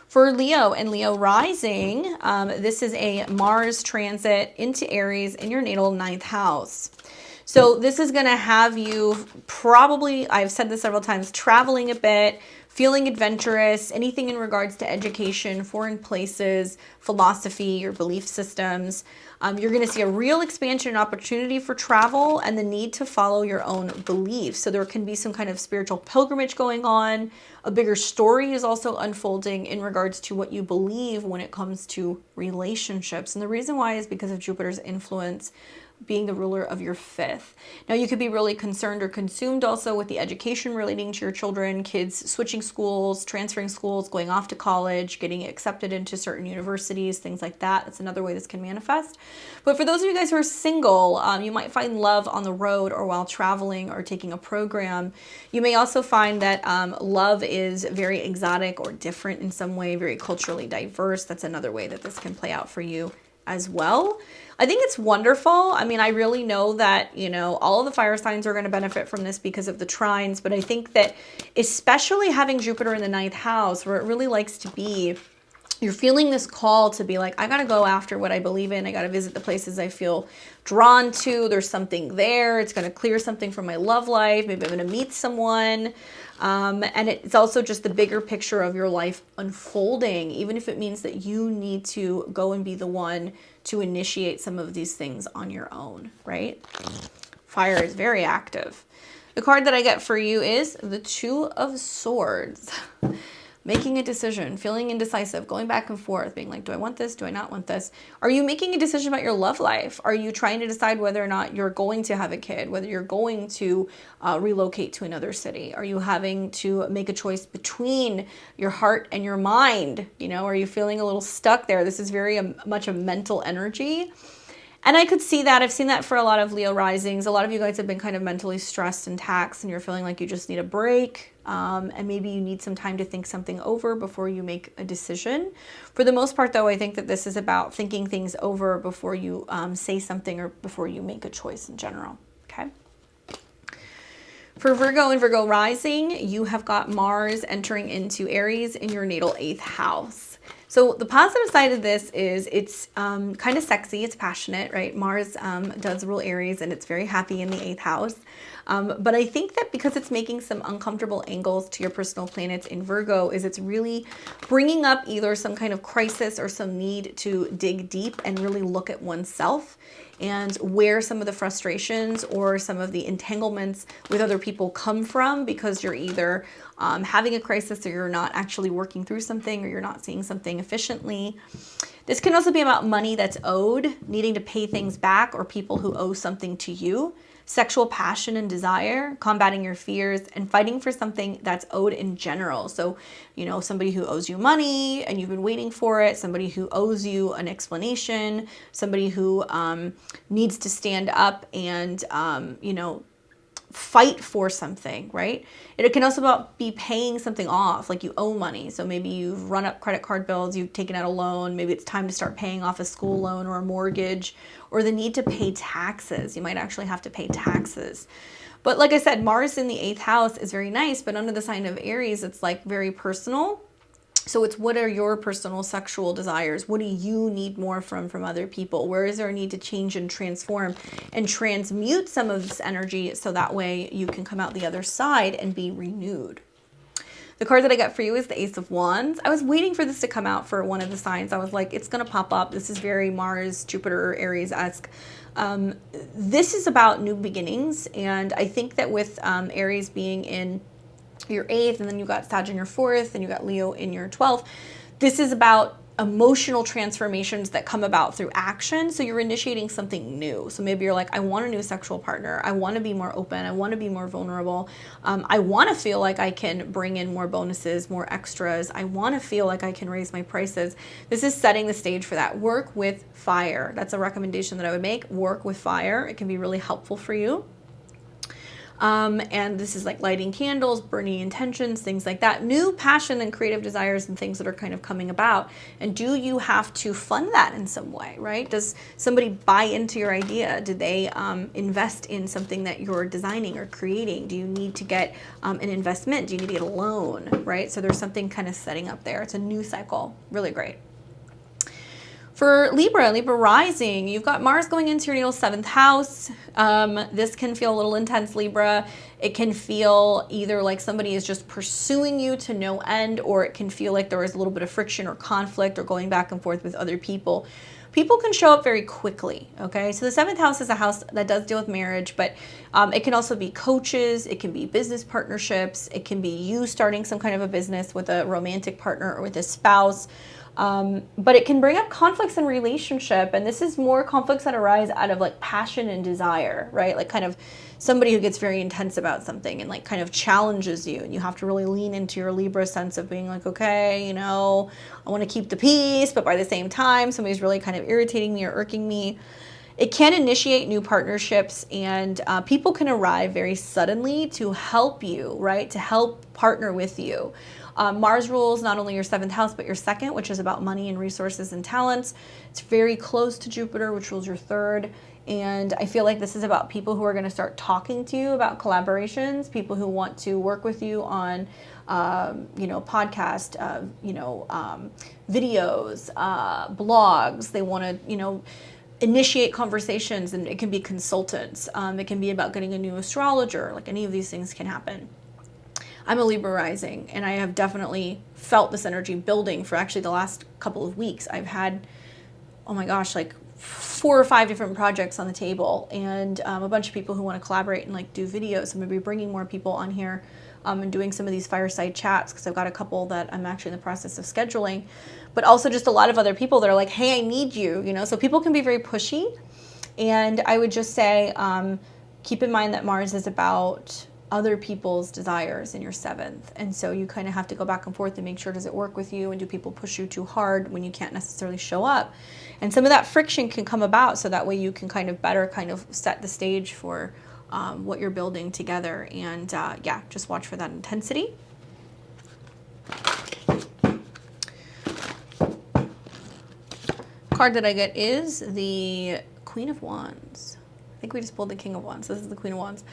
For Leo and Leo rising, this is a Mars transit into Aries in your natal 9th house. So this is going to have you probably, I've said this several times, traveling a bit, feeling adventurous, anything in regards to education, foreign places, philosophy, your belief systems. You're going to see a real expansion and opportunity for travel and the need to follow your own beliefs. So there can be some kind of spiritual pilgrimage going on. A bigger story is also unfolding in regards to what you believe when it comes to relationships. And the reason why is because of Jupiter's influence being the ruler of your 5th. Now you could be really concerned or consumed also with the education relating to your children, kids switching schools, transferring schools, going off to college, getting accepted into certain universities, things like that. That's another way this can manifest. But for those of you guys who are single, you might find love on the road or while traveling or taking a program. You may also find that love is very exotic or different in some way, very culturally diverse. That's another way that this can play out for you as well. I think it's wonderful. I mean, I really know that, you know, all of the fire signs are going to benefit from this because of the trines, but I think that especially having Jupiter in the 9th house where it really likes to be, you're feeling this call to be like, I got to go after what I believe in. I got to visit the places I feel drawn to. There's something there. It's going to clear something from my love life. Maybe I'm going to meet someone. And it's also just the bigger picture of your life unfolding, even if it means that you need to go and be the one to initiate some of these things on your own, right? Fire is very active. The card that I get for you is the Two of Swords. Making a decision, feeling indecisive, going back and forth, being like, do I want this? Do I not want this? Are you making a decision about your love life? Are you trying to decide whether or not you're going to have a kid, whether you're going to relocate to another city? Are you having to make a choice between your heart and your mind? You know, are you feeling a little stuck there? This is very much a mental energy. And I could see that. I've seen that for a lot of Leo risings. A lot of you guys have been kind of mentally stressed and taxed and you're feeling like you just need a break. And maybe you need some time to think something over before you make a decision. For the most part, though, I think that this is about thinking things over before you say something or before you make a choice in general. Okay. For Virgo and Virgo rising, you have got Mars entering into Aries in your natal 8th house. So the positive side of this is it's kind of sexy, it's passionate, right? Mars does rule Aries and it's very happy in the 8th house. But I think that because it's making some uncomfortable angles to your personal planets in Virgo is it's really bringing up either some kind of crisis or some need to dig deep and really look at oneself and where some of the frustrations or some of the entanglements with other people come from because you're either having a crisis or you're not actually working through something or you're not seeing something efficiently. This can also be about money that's owed, needing to pay things back, or people who owe something to you. Sexual passion and desire, combating your fears, and fighting for something that's owed in general. So, you know, somebody who owes you money and you've been waiting for it, somebody who owes you an explanation, somebody who needs to stand up and, you know, fight for something, right? It can also be paying something off, like you owe money. So maybe you've run up credit card bills, you've taken out a loan, maybe it's time to start paying off a school loan or a mortgage, or the need to pay taxes. You might actually have to pay taxes. But like I said, Mars in the 8th house is very nice, but under the sign of Aries, it's like very personal. So it's what are your personal sexual desires? What do you need more from other people? Where is there a need to change and transform and transmute some of this energy so that way you can come out the other side and be renewed? The card that I got for you is the Ace of Wands. I was waiting for this to come out for one of the signs. I was like, it's going to pop up. This is very Mars, Jupiter, Aries-esque. This is about new beginnings. And I think that with Aries being in your 8th, and then you got Sag in your 4th, and you got Leo in your 12th. This is about emotional transformations that come about through action. So you're initiating something new. So maybe you're like, I want a new sexual partner. I want to be more open. I want to be more vulnerable. I want to feel like I can bring in more bonuses, more extras. I want to feel like I can raise my prices. This is setting the stage for that. Work with fire. That's a recommendation that I would make. Work with fire. It can be really helpful for you. And this is like lighting candles, burning intentions, things like that. New passion and creative desires and things that are kind of coming about. And do you have to fund that in some way, right? Does somebody buy into your idea? Do they invest in something that you're designing or creating? Do you need to get an investment? Do you need to get a loan, right? So there's something kind of setting up there. It's a new cycle. Really great. For Libra rising, you've got Mars going into your natal 7th house. This can feel a little intense, Libra. It can feel either like somebody is just pursuing you to no end, or it can feel like there is a little bit of friction or conflict or going back and forth with other people. People can show up very quickly, okay? So the 7th house is a house that does deal with marriage, but it can also be coaches, it can be business partnerships, it can be you starting some kind of a business with a romantic partner or with a spouse. But it can bring up conflicts in relationship, and this is more conflicts that arise out of like passion and desire, right? Like kind of somebody who gets very intense about something and like kind of challenges you, and you have to really lean into your Libra sense of being like, okay, you know, I want to keep the peace, but by the same time, somebody's really kind of irritating me or irking me. It can initiate new partnerships, and people can arrive very suddenly to help you, right? To help partner with you. Mars rules not only your 7th house, but your 2nd, which is about money and resources and talents. It's very close to Jupiter, which rules your 3rd. And I feel like this is about people who are going to start talking to you about collaborations, people who want to work with you on, podcast, videos, blogs. They want to, initiate conversations, and it can be consultants. It can be about getting a new astrologer. Like any of these things can happen. I'm a Libra rising, and I have definitely felt this energy building for actually the last couple of weeks. I've had, oh my gosh, like 4 or 5 different projects on the table, and a bunch of people who want to collaborate and like do videos. I'm going to be bringing more people on here and doing some of these fireside chats, because I've got a couple that I'm actually in the process of scheduling, but also just a lot of other people that are like, hey, I need you, so people can be very pushy. And I would just say, keep in mind that Mars is about other people's desires in your 7th. And so you kind of have to go back and forth and make sure, does it work with you? And do people push you too hard when you can't necessarily show up? And some of that friction can come about, so that way you can kind of better kind of set the stage for what you're building together. And just watch for that intensity. Card that I get is the Queen of Wands. I think we just pulled the King of Wands. This is the Queen of Wands.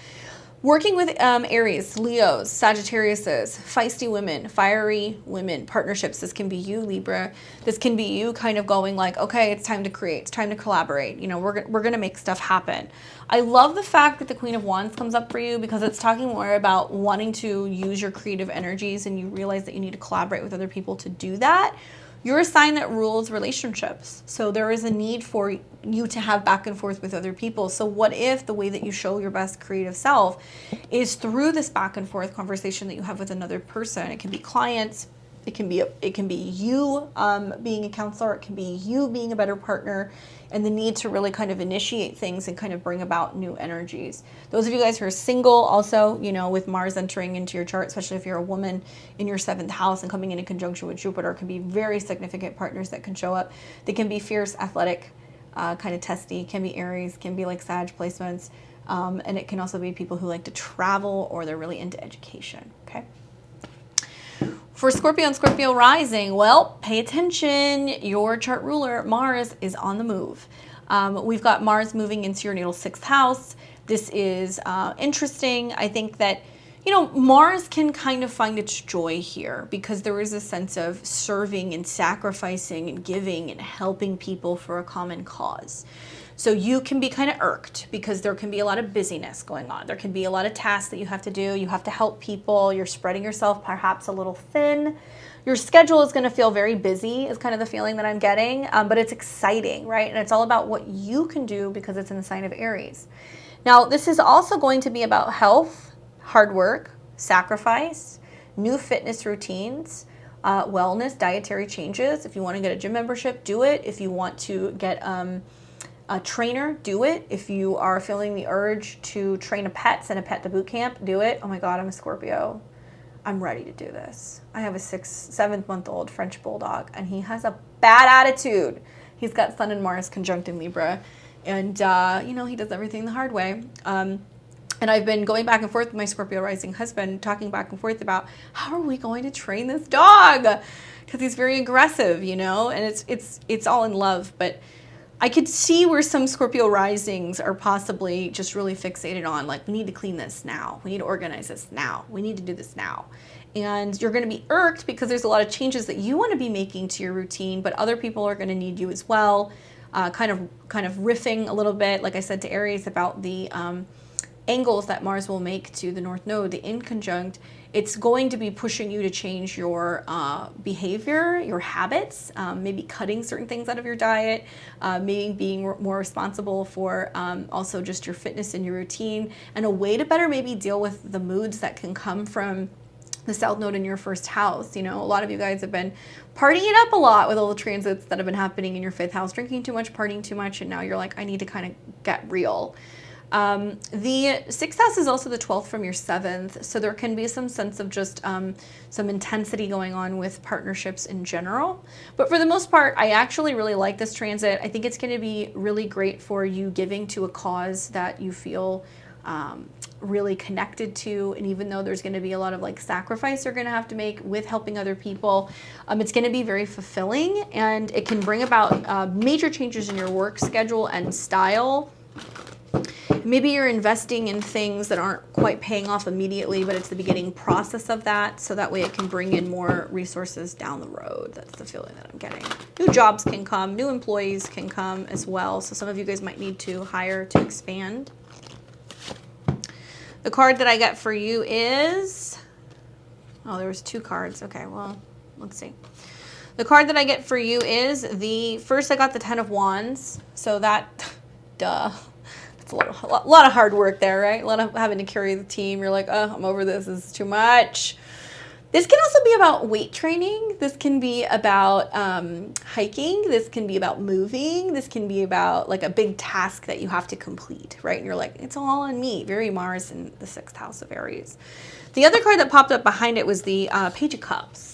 Working with Aries, Leos, Sagittariuses, feisty women, fiery women, partnerships. This can be you, Libra. This can be you kind of going like, okay, it's time to create. It's time to collaborate. We're going to make stuff happen. I love the fact that the Queen of Wands comes up for you, because it's talking more about wanting to use your creative energies, and you realize that you need to collaborate with other people to do that. You're a sign that rules relationships. So there is a need for you to have back and forth with other people. So what if the way that you show your best creative self is through this back and forth conversation that you have with another person? It can be clients. It can be you being a counselor. It can be you being a better partner, and the need to really kind of initiate things and kind of bring about new energies. Those of you guys who are single also, with Mars entering into your chart, especially if you're a woman in your 7th house and coming in conjunction with Jupiter, can be very significant partners that can show up. They can be fierce, athletic, kind of testy, can be Aries, can be like Sag placements. And it can also be people who like to travel, or they're really into education, okay? For Scorpio and Scorpio rising, well, pay attention. Your chart ruler, Mars, is on the move. We've got Mars moving into your natal 6th house. This is interesting. I think that, Mars can kind of find its joy here, because there is a sense of serving and sacrificing and giving and helping people for a common cause. So you can be kind of irked, because there can be a lot of busyness going on. There can be a lot of tasks that you have to do. You have to help people. You're spreading yourself perhaps a little thin. Your schedule is going to feel very busy, is kind of the feeling that I'm getting, but it's exciting, right? And it's all about what you can do, because it's in the sign of Aries. Now, this is also going to be about health, hard work, sacrifice, new fitness routines, wellness, dietary changes. If you want to get a gym membership, do it. If you want to get a trainer, do it. If you are feeling the urge to train a pet, send a pet to boot camp, do it. Oh my God, I'm a Scorpio. I'm ready to do this. I have a 7-month-old French bulldog, and he has a bad attitude. He's got Sun and Mars conjunct in Libra, and you know, he does everything the hard way. And I've been going back and forth with my Scorpio rising husband, talking back and forth about how are we going to train this dog, because he's very aggressive, you know, and it's all in love. But I could see where some Scorpio risings are possibly just really fixated on, like, we need to clean this now. We need to organize this now. We need to do this now. And you're going to be irked because there's a lot of changes that you want to be making to your routine, but other people are going to need you as well. Kind of riffing a little bit, like I said to Aries, about the angles that Mars will make to the North Node, the inconjunct. It's going to be pushing you to change your behavior, your habits, maybe cutting certain things out of your diet, maybe being more responsible for also just your fitness and your routine, and a way to better maybe deal with the moods that can come from the South Node in your first house. You know, a lot of you guys have been partying it up a lot with all the transits that have been happening in your 5th house, drinking too much, partying too much, and now you're like, I need to kind of get real. The 6th house is also the 12th from your 7th, so there can be some sense of just some intensity going on with partnerships in general. But for the most part, I actually really like this transit. I think it's going to be really great for you giving to a cause that you feel really connected to. And even though there's going to be a lot of like sacrifice you're going to have to make with helping other people, it's going to be very fulfilling, and it can bring about major changes in your work schedule and style. Maybe you're investing in things that aren't quite paying off immediately, but it's the beginning process of that, so that way it can bring in more resources down the road. That's the feeling that I'm getting. New jobs can come, new employees can come as well, so some of you guys might need to hire to expand. The card that I got for you is, oh, there was 2 cards. Okay, well, let's see. The card that I get for you is first I got the 10 of Wands, so that, duh. It's a lot of hard work there, right? A lot of having to carry the team. You're like, oh, I'm over this. This is too much. This can also be about weight training. This can be about hiking. This can be about moving. This can be about like a big task that you have to complete, right? And you're like, it's all on me. Very Mars in the 6th house of Aries. The other card that popped up behind it was the Page of Cups.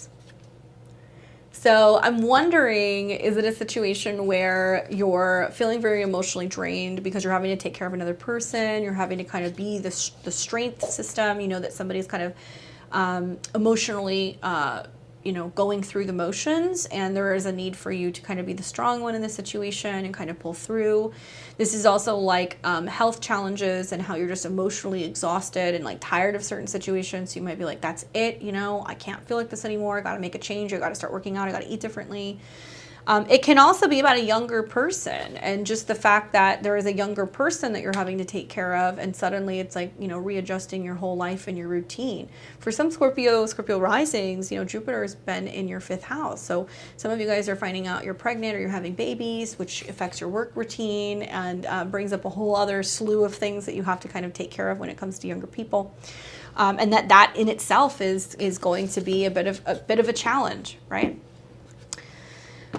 So I'm wondering, is it a situation where you're feeling very emotionally drained because you're having to take care of another person, you're having to kind of be the strength system, you know, that somebody's kind of emotionally, you know, going through the motions, and there is a need for you to kind of be the strong one in the situation and kind of pull through. This is also like health challenges and how you're just emotionally exhausted and like tired of certain situations. So you might be like, that's it, you know, I can't feel like this anymore. I got to make a change. I got to start working out. I got to eat differently. It can also be about a younger person, and just the fact that there is a younger person that you're having to take care of, and suddenly it's like, you know, readjusting your whole life and your routine. For some Scorpio risings, you know, Jupiter has been in your 5th house. So some of you guys are finding out you're pregnant or you're having babies, which affects your work routine and brings up a whole other slew of things that you have to kind of take care of when it comes to younger people. And that in itself is going to be a bit of a challenge, right?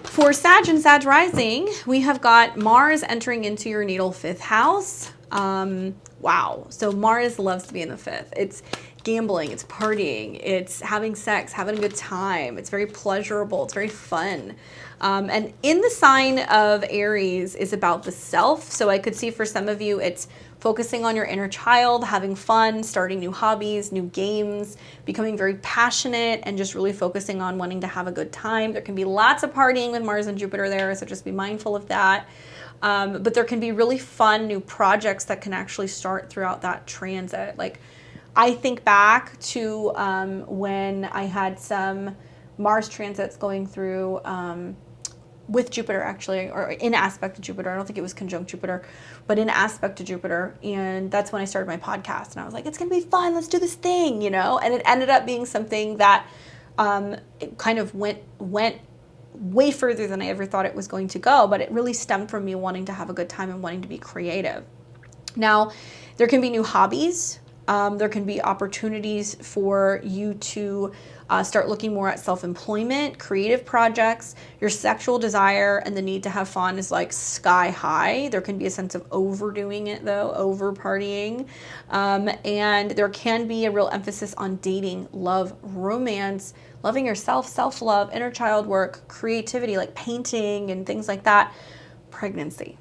For Sag and Sag rising, we have got Mars entering into your natal 5th house. Wow. So Mars loves to be in the 5th. It's gambling, it's partying, it's having sex, having a good time. It's very pleasurable. It's very fun. And in the sign of Aries is about the self. So I could see for some of you, it's focusing on your inner child, having fun, starting new hobbies, new games, becoming very passionate, and just really focusing on wanting to have a good time. There can be lots of partying with Mars and Jupiter there, so just be mindful of that. But there can be really fun new projects that can actually start throughout that transit. Like, I think back to when I had some Mars transits going through with Jupiter, actually, or in aspect to Jupiter. I don't think it was conjunct Jupiter, but in aspect to Jupiter. And that's when I started my podcast. And I was like, it's going to be fun. Let's do this thing, you know? And it ended up being something that it kind of went way further than I ever thought it was going to go. But it really stemmed from me wanting to have a good time and wanting to be creative. Now, there can be new hobbies. There can be opportunities for you to start looking more at self-employment, creative projects. Your sexual desire and the need to have fun is like sky high. There can be a sense of overdoing it though, over partying. And there can be a real emphasis on dating, love, romance, loving yourself, self-love, inner child work, creativity, like painting and things like that. Pregnancy.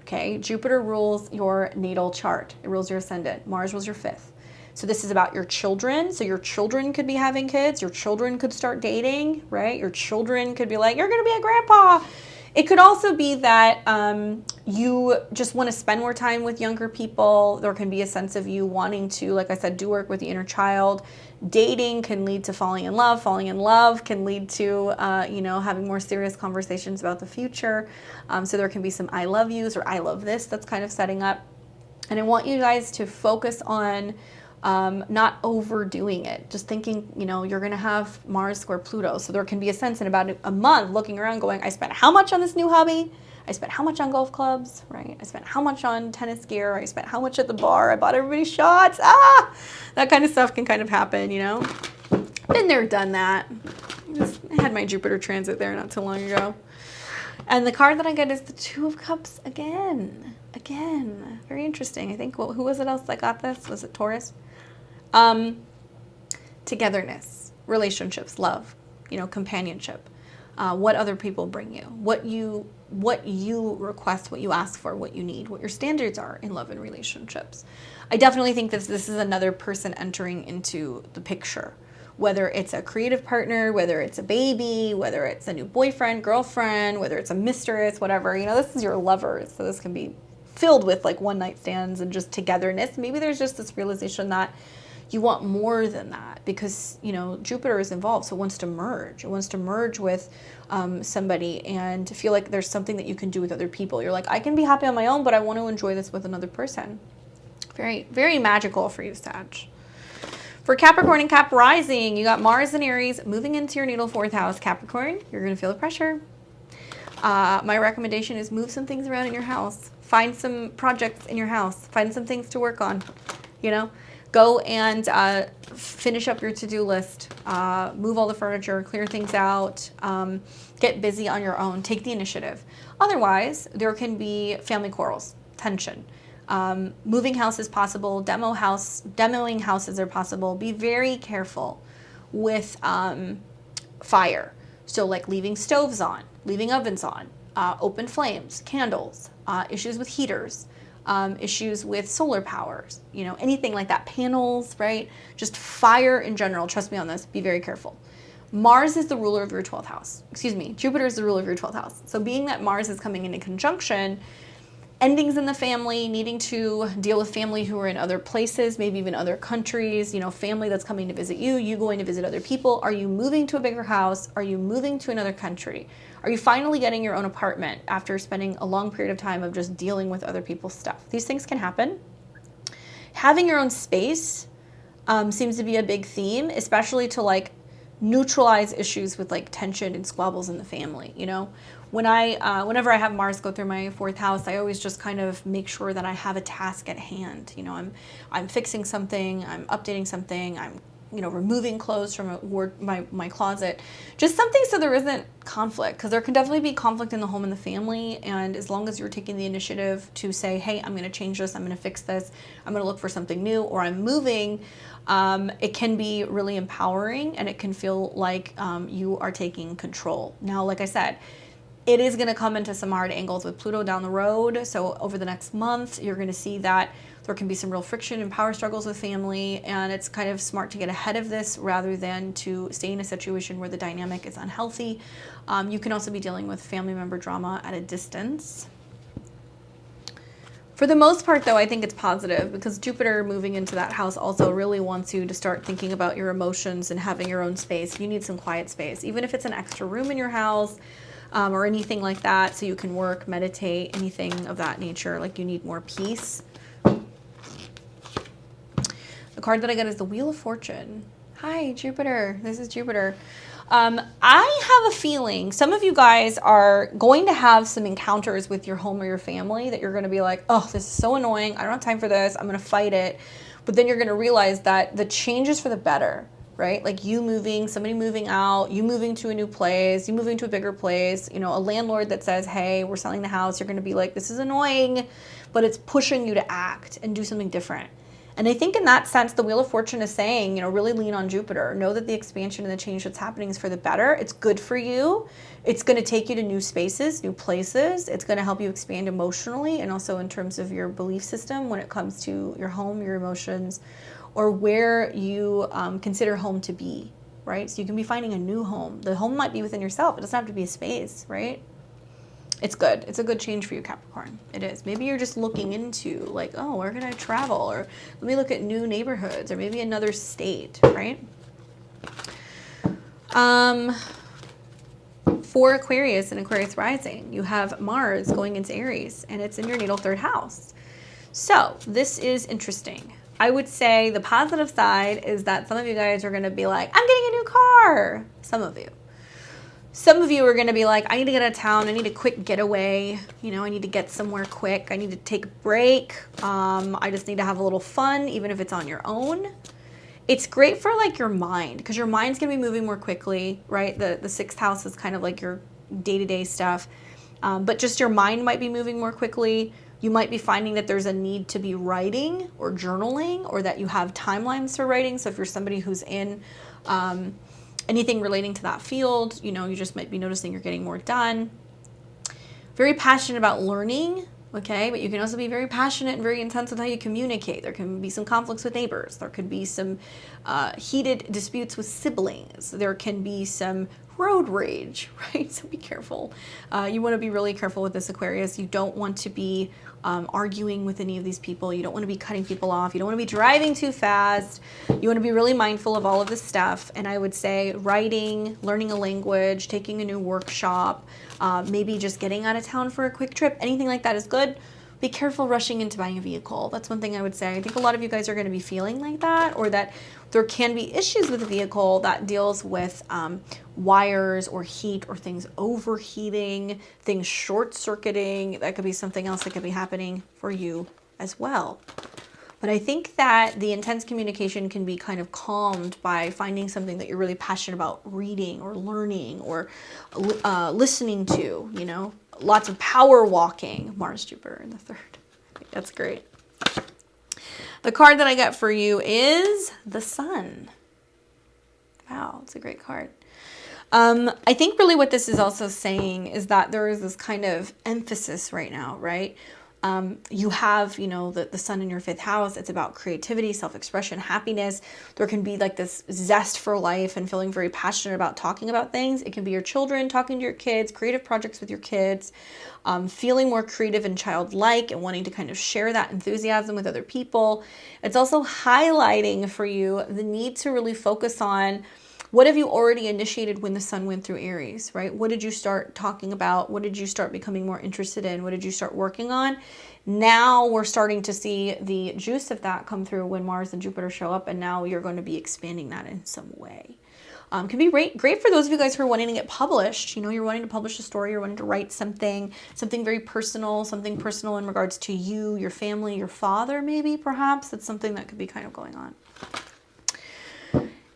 Okay, Jupiter rules your natal chart. It rules your ascendant. Mars rules your 5th. So this is about your children. So your children could be having kids. Your children could start dating, right? Your children could be like, you're going to be a grandpa. It could also be that you just want to spend more time with younger people. There can be a sense of you wanting to, like I said, do work with the inner child. Dating can lead to falling in love. Falling in love can lead to, having more serious conversations about the future. So there can be some I love yous or I love this that's kind of setting up. And I want you guys to focus on not overdoing it. Just thinking, you're going to have Mars square Pluto. So there can be a sense in about a month looking around going, I spent how much on this new hobby? I spent how much on golf clubs, right? I spent how much on tennis gear? I spent how much at the bar? I bought everybody shots. That kind of stuff can kind of happen, Been there, done that. I had my Jupiter transit there not too long ago. And the card that I get is the 2 of Cups again. Very interesting. I think, who was it else that got this? Was it Taurus? Togetherness, relationships, love, companionship, what other people bring you, what you request, what you ask for, what you need, what your standards are in love and relationships. I definitely think this is another person entering into the picture, whether it's a creative partner, whether it's a baby, whether it's a new boyfriend, girlfriend, whether it's a mistress, whatever, this is your lovers. So this can be filled with like one night stands and just togetherness. Maybe there's just this realization that you want more than that because, Jupiter is involved. So it wants to merge. It wants to merge with somebody and feel like there's something that you can do with other people. You're like, I can be happy on my own, but I want to enjoy this with another person. Very, very magical for you, Sag. For Capricorn and Cap rising, you got Mars and Aries moving into your natal 4th house. Capricorn, you're going to feel the pressure. My recommendation is move some things around in your house. Find some projects in your house. Find some things to work on, Go and finish up your to-do list. Move all the furniture, clear things out. Get busy on your own. Take the initiative. Otherwise, there can be family quarrels, tension. Moving house is possible. Demoing houses are possible. Be very careful with fire. So like leaving stoves on, leaving ovens on, open flames, candles, issues with heaters. Issues with solar powers, anything like that, panels, right? Just fire in general. Trust me on this. Be very careful. Mars is the ruler of your 12th house. Jupiter is the ruler of your 12th house. So being that Mars is coming into conjunction, endings in the family, needing to deal with family who are in other places, maybe even other countries, family that's coming to visit you, you going to visit other people. Are you moving to a bigger house? Are you moving to another country? Are you finally getting your own apartment after spending a long period of time of just dealing with other people's stuff? These things can happen. Having your own space seems to be a big theme, especially to like neutralize issues with like tension and squabbles in the family. Whenever I have Mars go through my 4th house, I always just kind of make sure that I have a task at hand. I'm fixing something, I'm updating something, I'm removing clothes from my closet, just something so there isn't conflict, because there can definitely be conflict in the home and the family. And as long as you're taking the initiative to say, hey, I'm going to change this, I'm going to fix this, I'm going to look for something new, or I'm moving, it can be really empowering and it can feel like you are taking control. Now, like I said, it is going to come into some hard angles with Pluto down the road. So over the next month, you're going to see that there can be some real friction and power struggles with family, and it's kind of smart to get ahead of this rather than to stay in a situation where the dynamic is unhealthy. You can also be dealing with family member drama at a distance. For the most part, though, I think it's positive because Jupiter moving into that house also really wants you to start thinking about your emotions and having your own space. You need some quiet space, even if it's an extra room in your house or anything like that, so you can work, meditate, anything of that nature. Like you need more peace. The card that I got is the Wheel of Fortune. Hi, Jupiter. This is Jupiter. I have a feeling some of you guys are going to have some encounters with your home or your family that you're going to be like, oh, this is so annoying. I don't have time for this. I'm going to fight it. But then you're going to realize that the change is for the better, right? Like you moving, somebody moving out, you moving to a new place, you moving to a bigger place, you know, a landlord that says, hey, we're selling the house. You're going to be like, this is annoying, but it's pushing you to act and do something different. And I think in that sense, the Wheel of Fortune is saying, you know, really lean on Jupiter. Know that the expansion and the change that's happening is for the better. It's good for you. It's going to take you to new spaces, new places. It's going to help you expand emotionally and also in terms of your belief system when it comes to your home, your emotions, or where you consider home to be, right? So you can be finding a new home. The home might be within yourself. It doesn't have to be a space, right? It's good. It's a good change for you, Capricorn. It is. Maybe you're just looking into like, oh, where can I travel? Or let me look at new neighborhoods or maybe another state, right? For Aquarius and Aquarius rising, you have Mars going into Aries and it's in your natal third house. So this is interesting. I would say the positive side is that some of you guys are going to be like, I'm getting a new car. Some of you. Some of you are going to be like, I need to get out of town. I need a quick getaway. You know, I need to get somewhere quick. I need to take a break. I just need to have a little fun, even if it's on your own. It's great for like your mind because your mind's going to be moving more quickly, right? The sixth house is kind of like your day-to-day stuff. But just your mind might be moving more quickly. You might be finding that there's a need to be writing or journaling or that you have timelines for writing. So if you're somebody who's in anything relating to that field, you know, you just might be noticing you're getting more done. Very passionate about learning, okay? But you can also be very passionate and very intense with how you communicate. There can be some conflicts with neighbors. There could be some heated disputes with siblings. There can be some road rage, right? So be careful. You want to be really careful with this, Aquarius. You don't want to be arguing with any of these people. You don't want to be cutting people off. You don't want to be driving too fast. You want to be really mindful of all of this stuff. And I would say writing, learning a language, taking a new workshop, maybe just getting out of town for a quick trip, anything like that is good. Be careful rushing into buying a vehicle. That's one thing I would say. I think a lot of you guys are going to be feeling like that, or that there can be issues with a vehicle that deals with wires or heat or things overheating, things short-circuiting. That could be something else that could be happening for you as well. But I think that the intense communication can be kind of calmed by finding something that you're really passionate about reading or learning or listening to, you know. Lots of power walking. Mars, Jupiter in the third. I think that's great. The card that I got for you is the Sun. Wow, it's a great card. I think really what this is also saying is that there is this kind of emphasis right now, right? You have, you know, the sun in your fifth house. It's about creativity, self-expression, happiness. There can be like this zest for life and feeling very passionate about talking about things. It can be your children, talking to your kids, creative projects with your kids, feeling more creative and childlike and wanting to kind of share that enthusiasm with other people. It's also highlighting for you the need to really focus on what have you already initiated when the sun went through Aries, right? What did you start talking about? What did you start becoming more interested in? What did you start working on? Now we're starting to see the juice of that come through when Mars and Jupiter show up, and now you're going to be expanding that in some way. Can be great for those of you guys who are wanting to get published. You know, you're wanting to publish a story, you're wanting to write something very personal, something personal in regards to you, your family, your father, maybe, perhaps. That's something that could be kind of going on.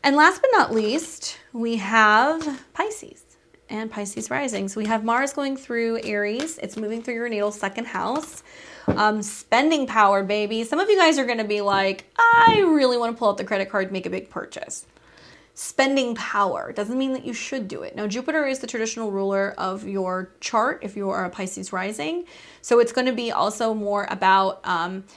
And last but not least, we have Pisces and Pisces rising. So we have Mars going through Aries. It's moving through your natal second house. Spending power, baby. Some of you guys are going to be like, I really want to pull out the credit card and make a big purchase. Spending power doesn't mean that you should do it. Now, Jupiter is the traditional ruler of your chart if you are a Pisces rising. So it's going to be also more about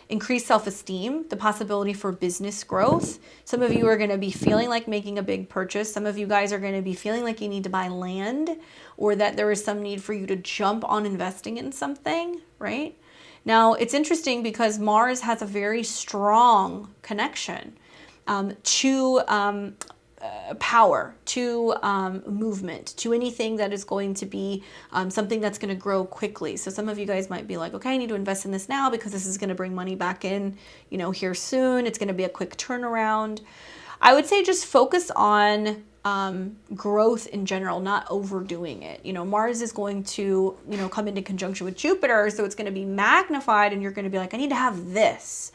increased self-esteem, the possibility for business growth. Some of you are going to be feeling like making a big purchase. Some of you guys are going to be feeling like you need to buy land, or that there is some need for you to jump on investing in something, right? Now, it's interesting because Mars has a very strong connection to power, to movement, to anything that is going to be something that's going to grow quickly. So some of you guys might be like, okay, I need to invest in this now because this is going to bring money back in, you know, here soon. It's going to be a quick turnaround. I would say just focus on growth in general, not overdoing it. You know, Mars is going to, you know, come into conjunction with Jupiter, so it's going to be magnified, and you're going to be like, I need to have this.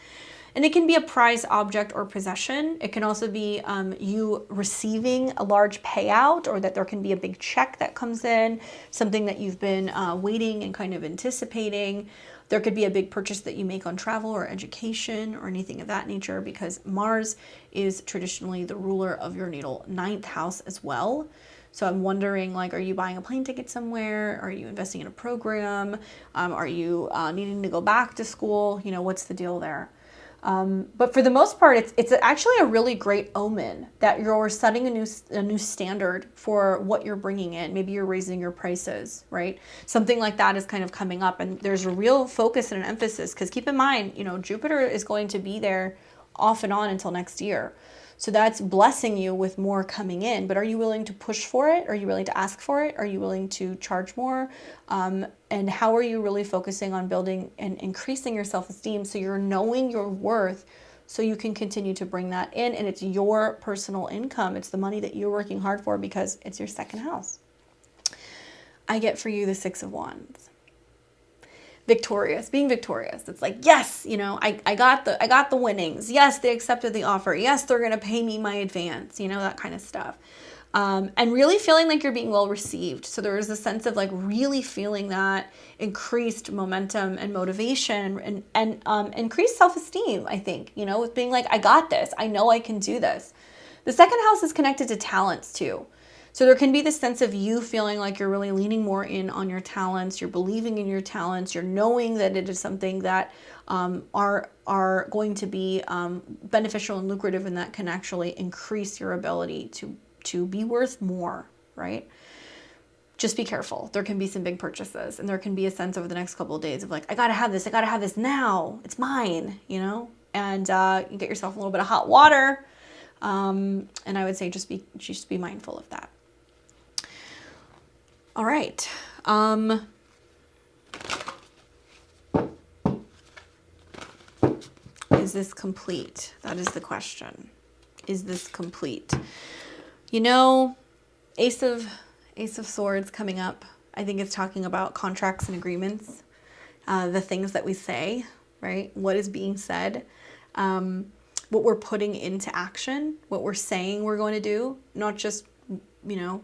And it can be a prized object or possession. It can also be you receiving a large payout, or that there can be a big check that comes in, something that you've been waiting and kind of anticipating. There could be a big purchase that you make on travel or education or anything of that nature, because Mars is traditionally the ruler of your natal 9th house as well. So I'm wondering, like, are you buying a plane ticket somewhere? Are you investing in a program? Are you needing to go back to school? You know, what's the deal there? But for the most part, it's actually a really great omen that you're setting a new standard for what you're bringing in. Maybe you're raising your prices, right? Something like that is kind of coming up, and there's a real focus and an emphasis, because keep in mind, you know, Jupiter is going to be there off and on until next year. So that's blessing you with more coming in. But are you willing to push for it? Are you willing to ask for it? Are you willing to charge more? And how are you really focusing on building and increasing your self-esteem, so you're knowing your worth, so you can continue to bring that in, and it's your personal income. It's the money that you're working hard for, because it's your 2nd house. I get for you the 6 of Wands. Victorious, being victorious. It's like, yes, you know, I got the winnings. Yes, they accepted the offer. Yes, they're going to pay me my advance, you know, that kind of stuff. And really feeling like you're being well received. So there is a sense of like really feeling that increased momentum and motivation, and increased self-esteem, I think, you know, with being like, I got this. I know I can do this. The 2nd house is connected to talents too. So there can be this sense of you feeling like you're really leaning more in on your talents. You're believing in your talents. You're knowing that it is something that are going to be beneficial and lucrative, and that can actually increase your ability to be worth more, right? Just be careful. There can be some big purchases, and there can be a sense over the next couple of days of like, I gotta have this. I gotta have this now. It's mine, you know? And you get yourself a little bit of hot water. And I would say just be mindful of that. All right. Is this complete? That is the question. Is this complete? You know, Ace of Swords coming up. I think it's talking about contracts and agreements, the things that we say, right? What is being said, what we're putting into action, what we're saying we're going to do, not just, you know,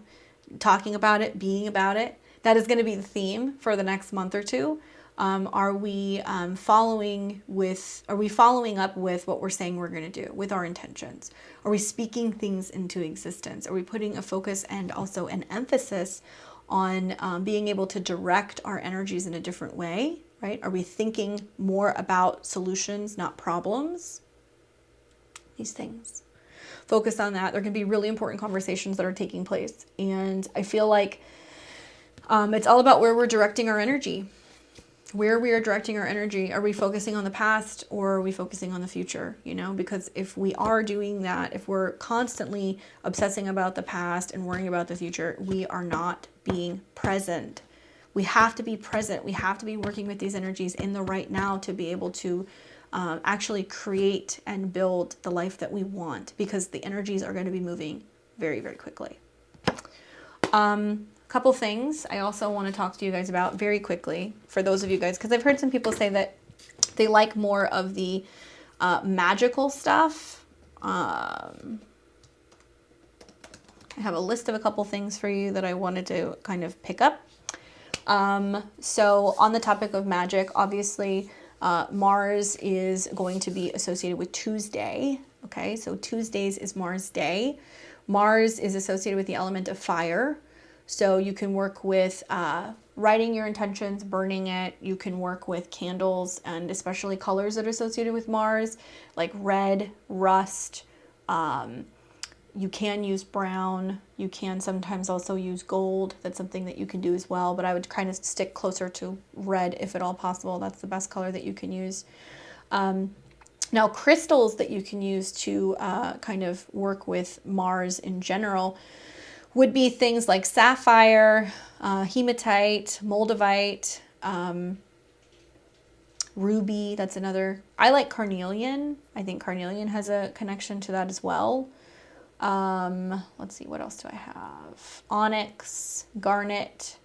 talking about it, being about it. That is going to be the theme for the next month or two. Are we following up with what we're saying we're going to do, with our intentions? Are we speaking things into existence? Are we putting a focus and also an emphasis on being able to direct our energies in a different way, right? Are we thinking more about solutions, not problems? These things. Focus on that. There can be really important conversations that are taking place. And I feel like it's all about where we're directing our energy. Where we are directing our energy. Are we focusing on the past, or are we focusing on the future? You know, because if we are doing that, if we're constantly obsessing about the past and worrying about the future, we are not being present. We have to be present. We have to be working with these energies in the right now to be able to actually create and build the life that we want, because the energies are going to be moving very, very quickly. Couple things I also want to talk to you guys about very quickly, for those of you guys, because I've heard some people say that they like more of the magical stuff. I have a list of a couple things for you that I wanted to kind of pick up. So on the topic of magic, obviously, Mars is going to be associated with Tuesday. Okay, so Tuesdays is Mars Day. Mars is associated with the element of fire. So you can work with writing your intentions, burning it. You can work with candles, and especially colors that are associated with Mars, like red, rust. You can use brown. You can sometimes also use gold. That's something that you can do as well. But I would kind of stick closer to red if at all possible. That's the best color that you can use. Now, crystals that you can use to kind of work with Mars in general would be things like sapphire, hematite, moldavite, ruby. That's another. I like carnelian. I think carnelian has a connection to that as well. Let's see, what else do I have? Onyx, garnet,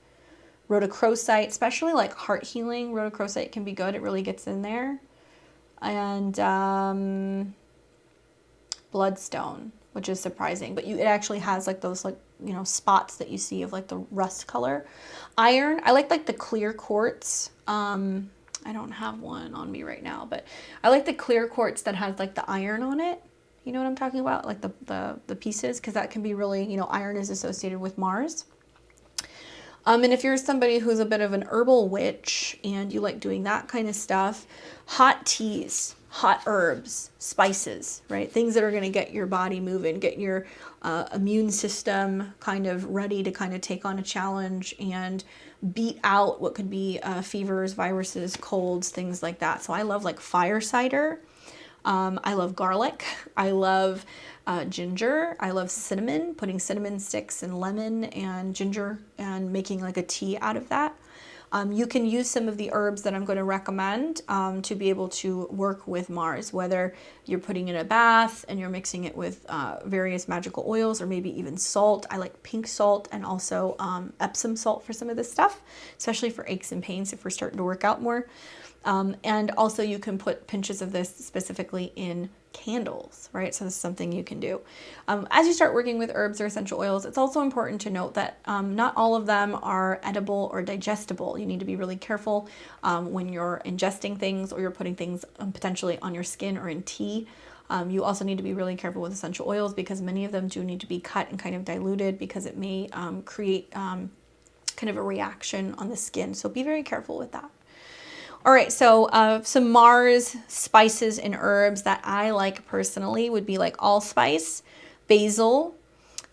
rhodochrosite, especially like heart healing. Rhodochrosite can be good. It really gets in there. And bloodstone, which is surprising, but it actually has like those like, you know, spots that you see of like the rust color. Iron, I like the clear quartz. I don't have one on me right now, but I like the clear quartz that has like the iron on it. You know what I'm talking about? Like the pieces, because that can be really, you know, iron is associated with Mars. And if you're somebody who's a bit of an herbal witch and you like doing that kind of stuff, hot teas, hot herbs, spices, right? Things that are going to get your body moving, get your immune system kind of ready to kind of take on a challenge and beat out what could be fevers, viruses, colds, things like that. So I love like fire cider. I love garlic. I love ginger. I love cinnamon, putting cinnamon sticks and lemon and ginger and making like a tea out of that. You can use some of the herbs that I'm going to recommend to be able to work with Mars, whether you're putting in a bath and you're mixing it with various magical oils or maybe even salt. I like pink salt and also Epsom salt for some of this stuff, especially for aches and pains if we're starting to work out more. And also you can put pinches of this specifically in candles, right? So this is something you can do. As you start working with herbs or essential oils, it's also important to note that not all of them are edible or digestible. You need to be really careful when you're ingesting things or you're putting things potentially on your skin or in tea. You also need to be really careful with essential oils because many of them do need to be cut and kind of diluted because it may create kind of a reaction on the skin. So be very careful with that. All right, so some Mars spices and herbs that I like personally would be like allspice, basil,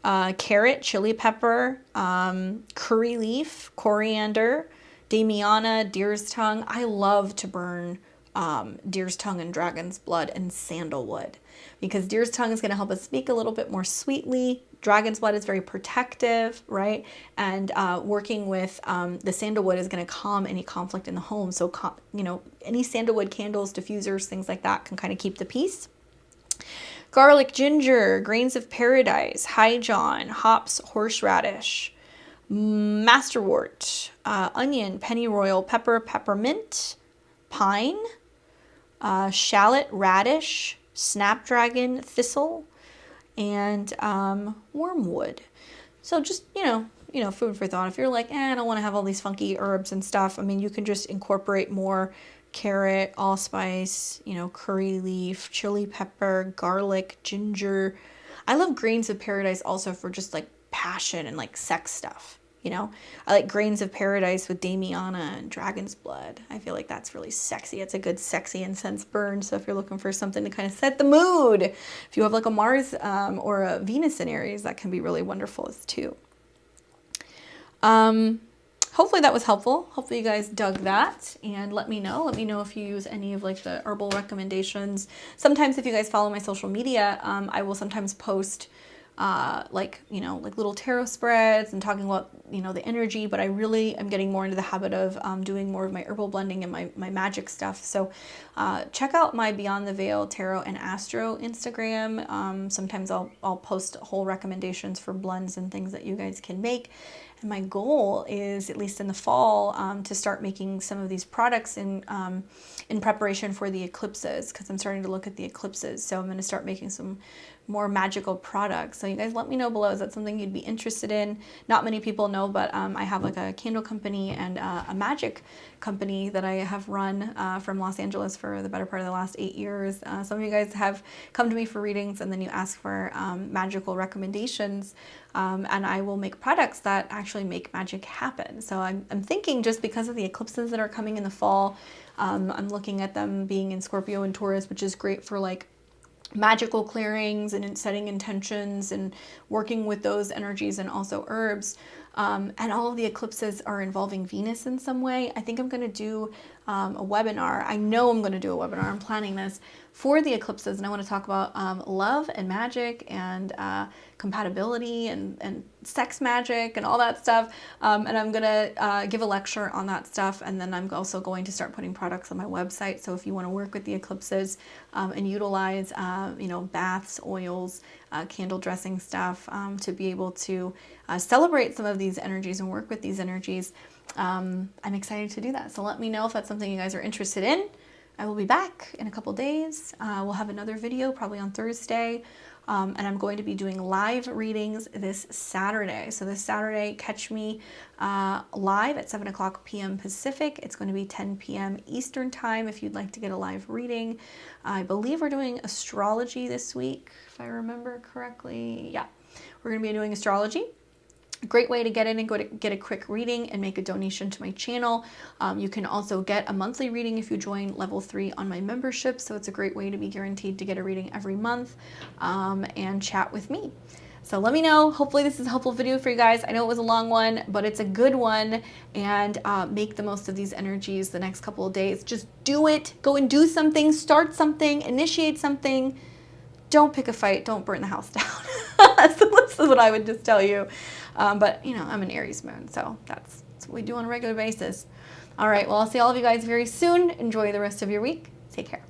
carrot, chili pepper, curry leaf, coriander, damiana, deer's tongue. I love to burn deer's tongue and dragon's blood and sandalwood because deer's tongue is going to help us speak a little bit more sweetly. Dragon's blood is very protective, right? And working with the sandalwood is going to calm any conflict in the home. So, you know, any sandalwood candles, diffusers, things like that can kind of keep the peace. Garlic, ginger, grains of paradise, highjohn, hops, horseradish, masterwort, onion, pennyroyal, pepper, peppermint, pine, shallot, radish, snapdragon, thistle, and wormwood. So just, you know, food for thought. If you're like, I don't want to have all these funky herbs and stuff, I mean, you can just incorporate more carrot, allspice, you know, curry leaf, chili pepper, garlic, ginger. I love grains of paradise also for just like passion and like sex stuff. You know, I like grains of paradise with damiana and dragon's blood. I feel like that's really sexy. It's a good sexy incense burn. So if you're looking for something to kind of set the mood, if you have like a Mars or a Venus in Aries, that can be really wonderful as too. Hopefully that was helpful. Hopefully you guys dug that and let me know. Let me know if you use any of like the herbal recommendations. Sometimes if you guys follow my social media, I will sometimes post like, you know, like little tarot spreads and talking about, you know, the energy, but I really am getting more into the habit of doing more of my herbal blending and my magic stuff. So check out my Beyond the Veil Tarot and Astro Instagram. Sometimes I'll post whole recommendations for blends and things that you guys can make. And my goal is, at least in the fall, to start making some of these products in preparation for the eclipses, because I'm starting to look at the eclipses. So I'm going to start making some more magical products. So you guys let me know below, is that something you'd be interested in? Not many people know, but I have like a candle company and a magic company that I have run from Los Angeles for the better part of the last 8 years. Some of you guys have come to me for readings and then you ask for magical recommendations, and I will make products that actually make magic happen. So I'm thinking, just because of the eclipses that are coming in the fall, I'm looking at them being in Scorpio and Taurus, which is great for like magical clearings and setting intentions and working with those energies, and also herbs. and all of the eclipses are involving Venus in some way. I think I'm going to do a webinar. I know I'm going to do a webinar. I'm planning this for the eclipses, and I want to talk about love and magic and compatibility and sex magic and all that stuff. And I'm going to give a lecture on that stuff, and then I'm also going to start putting products on my website. So if you want to work with the eclipses and utilize, you know, baths, oils, candle dressing stuff to be able to celebrate some of these energies and work with these energies, I'm excited to do that. So let me know if that's something you guys are interested in. I will be back in a couple days. We'll have another video probably on Thursday. And I'm going to be doing live readings this Saturday. So this Saturday, catch me live at 7 o'clock p.m. Pacific. It's going to be 10 p.m. Eastern time if you'd like to get a live reading. I believe we're doing astrology this week, if I remember correctly. Yeah, we're going to be doing astrology. A great way to get in and get a quick reading and make a donation to my channel. You can also get a monthly reading if you join level 3 on my membership. So it's a great way to be guaranteed to get a reading every month and chat with me. So let me know. Hopefully this is a helpful video for you guys. I know it was a long one, but it's a good one, and make the most of these energies the next couple of days. Just do it. Go and do something, start something, initiate something. Don't pick a fight. Don't burn the house down. So this is what I would just tell you. But, you know, I'm an Aries moon, so that's what we do on a regular basis. All right, well, I'll see all of you guys very soon. Enjoy the rest of your week. Take care.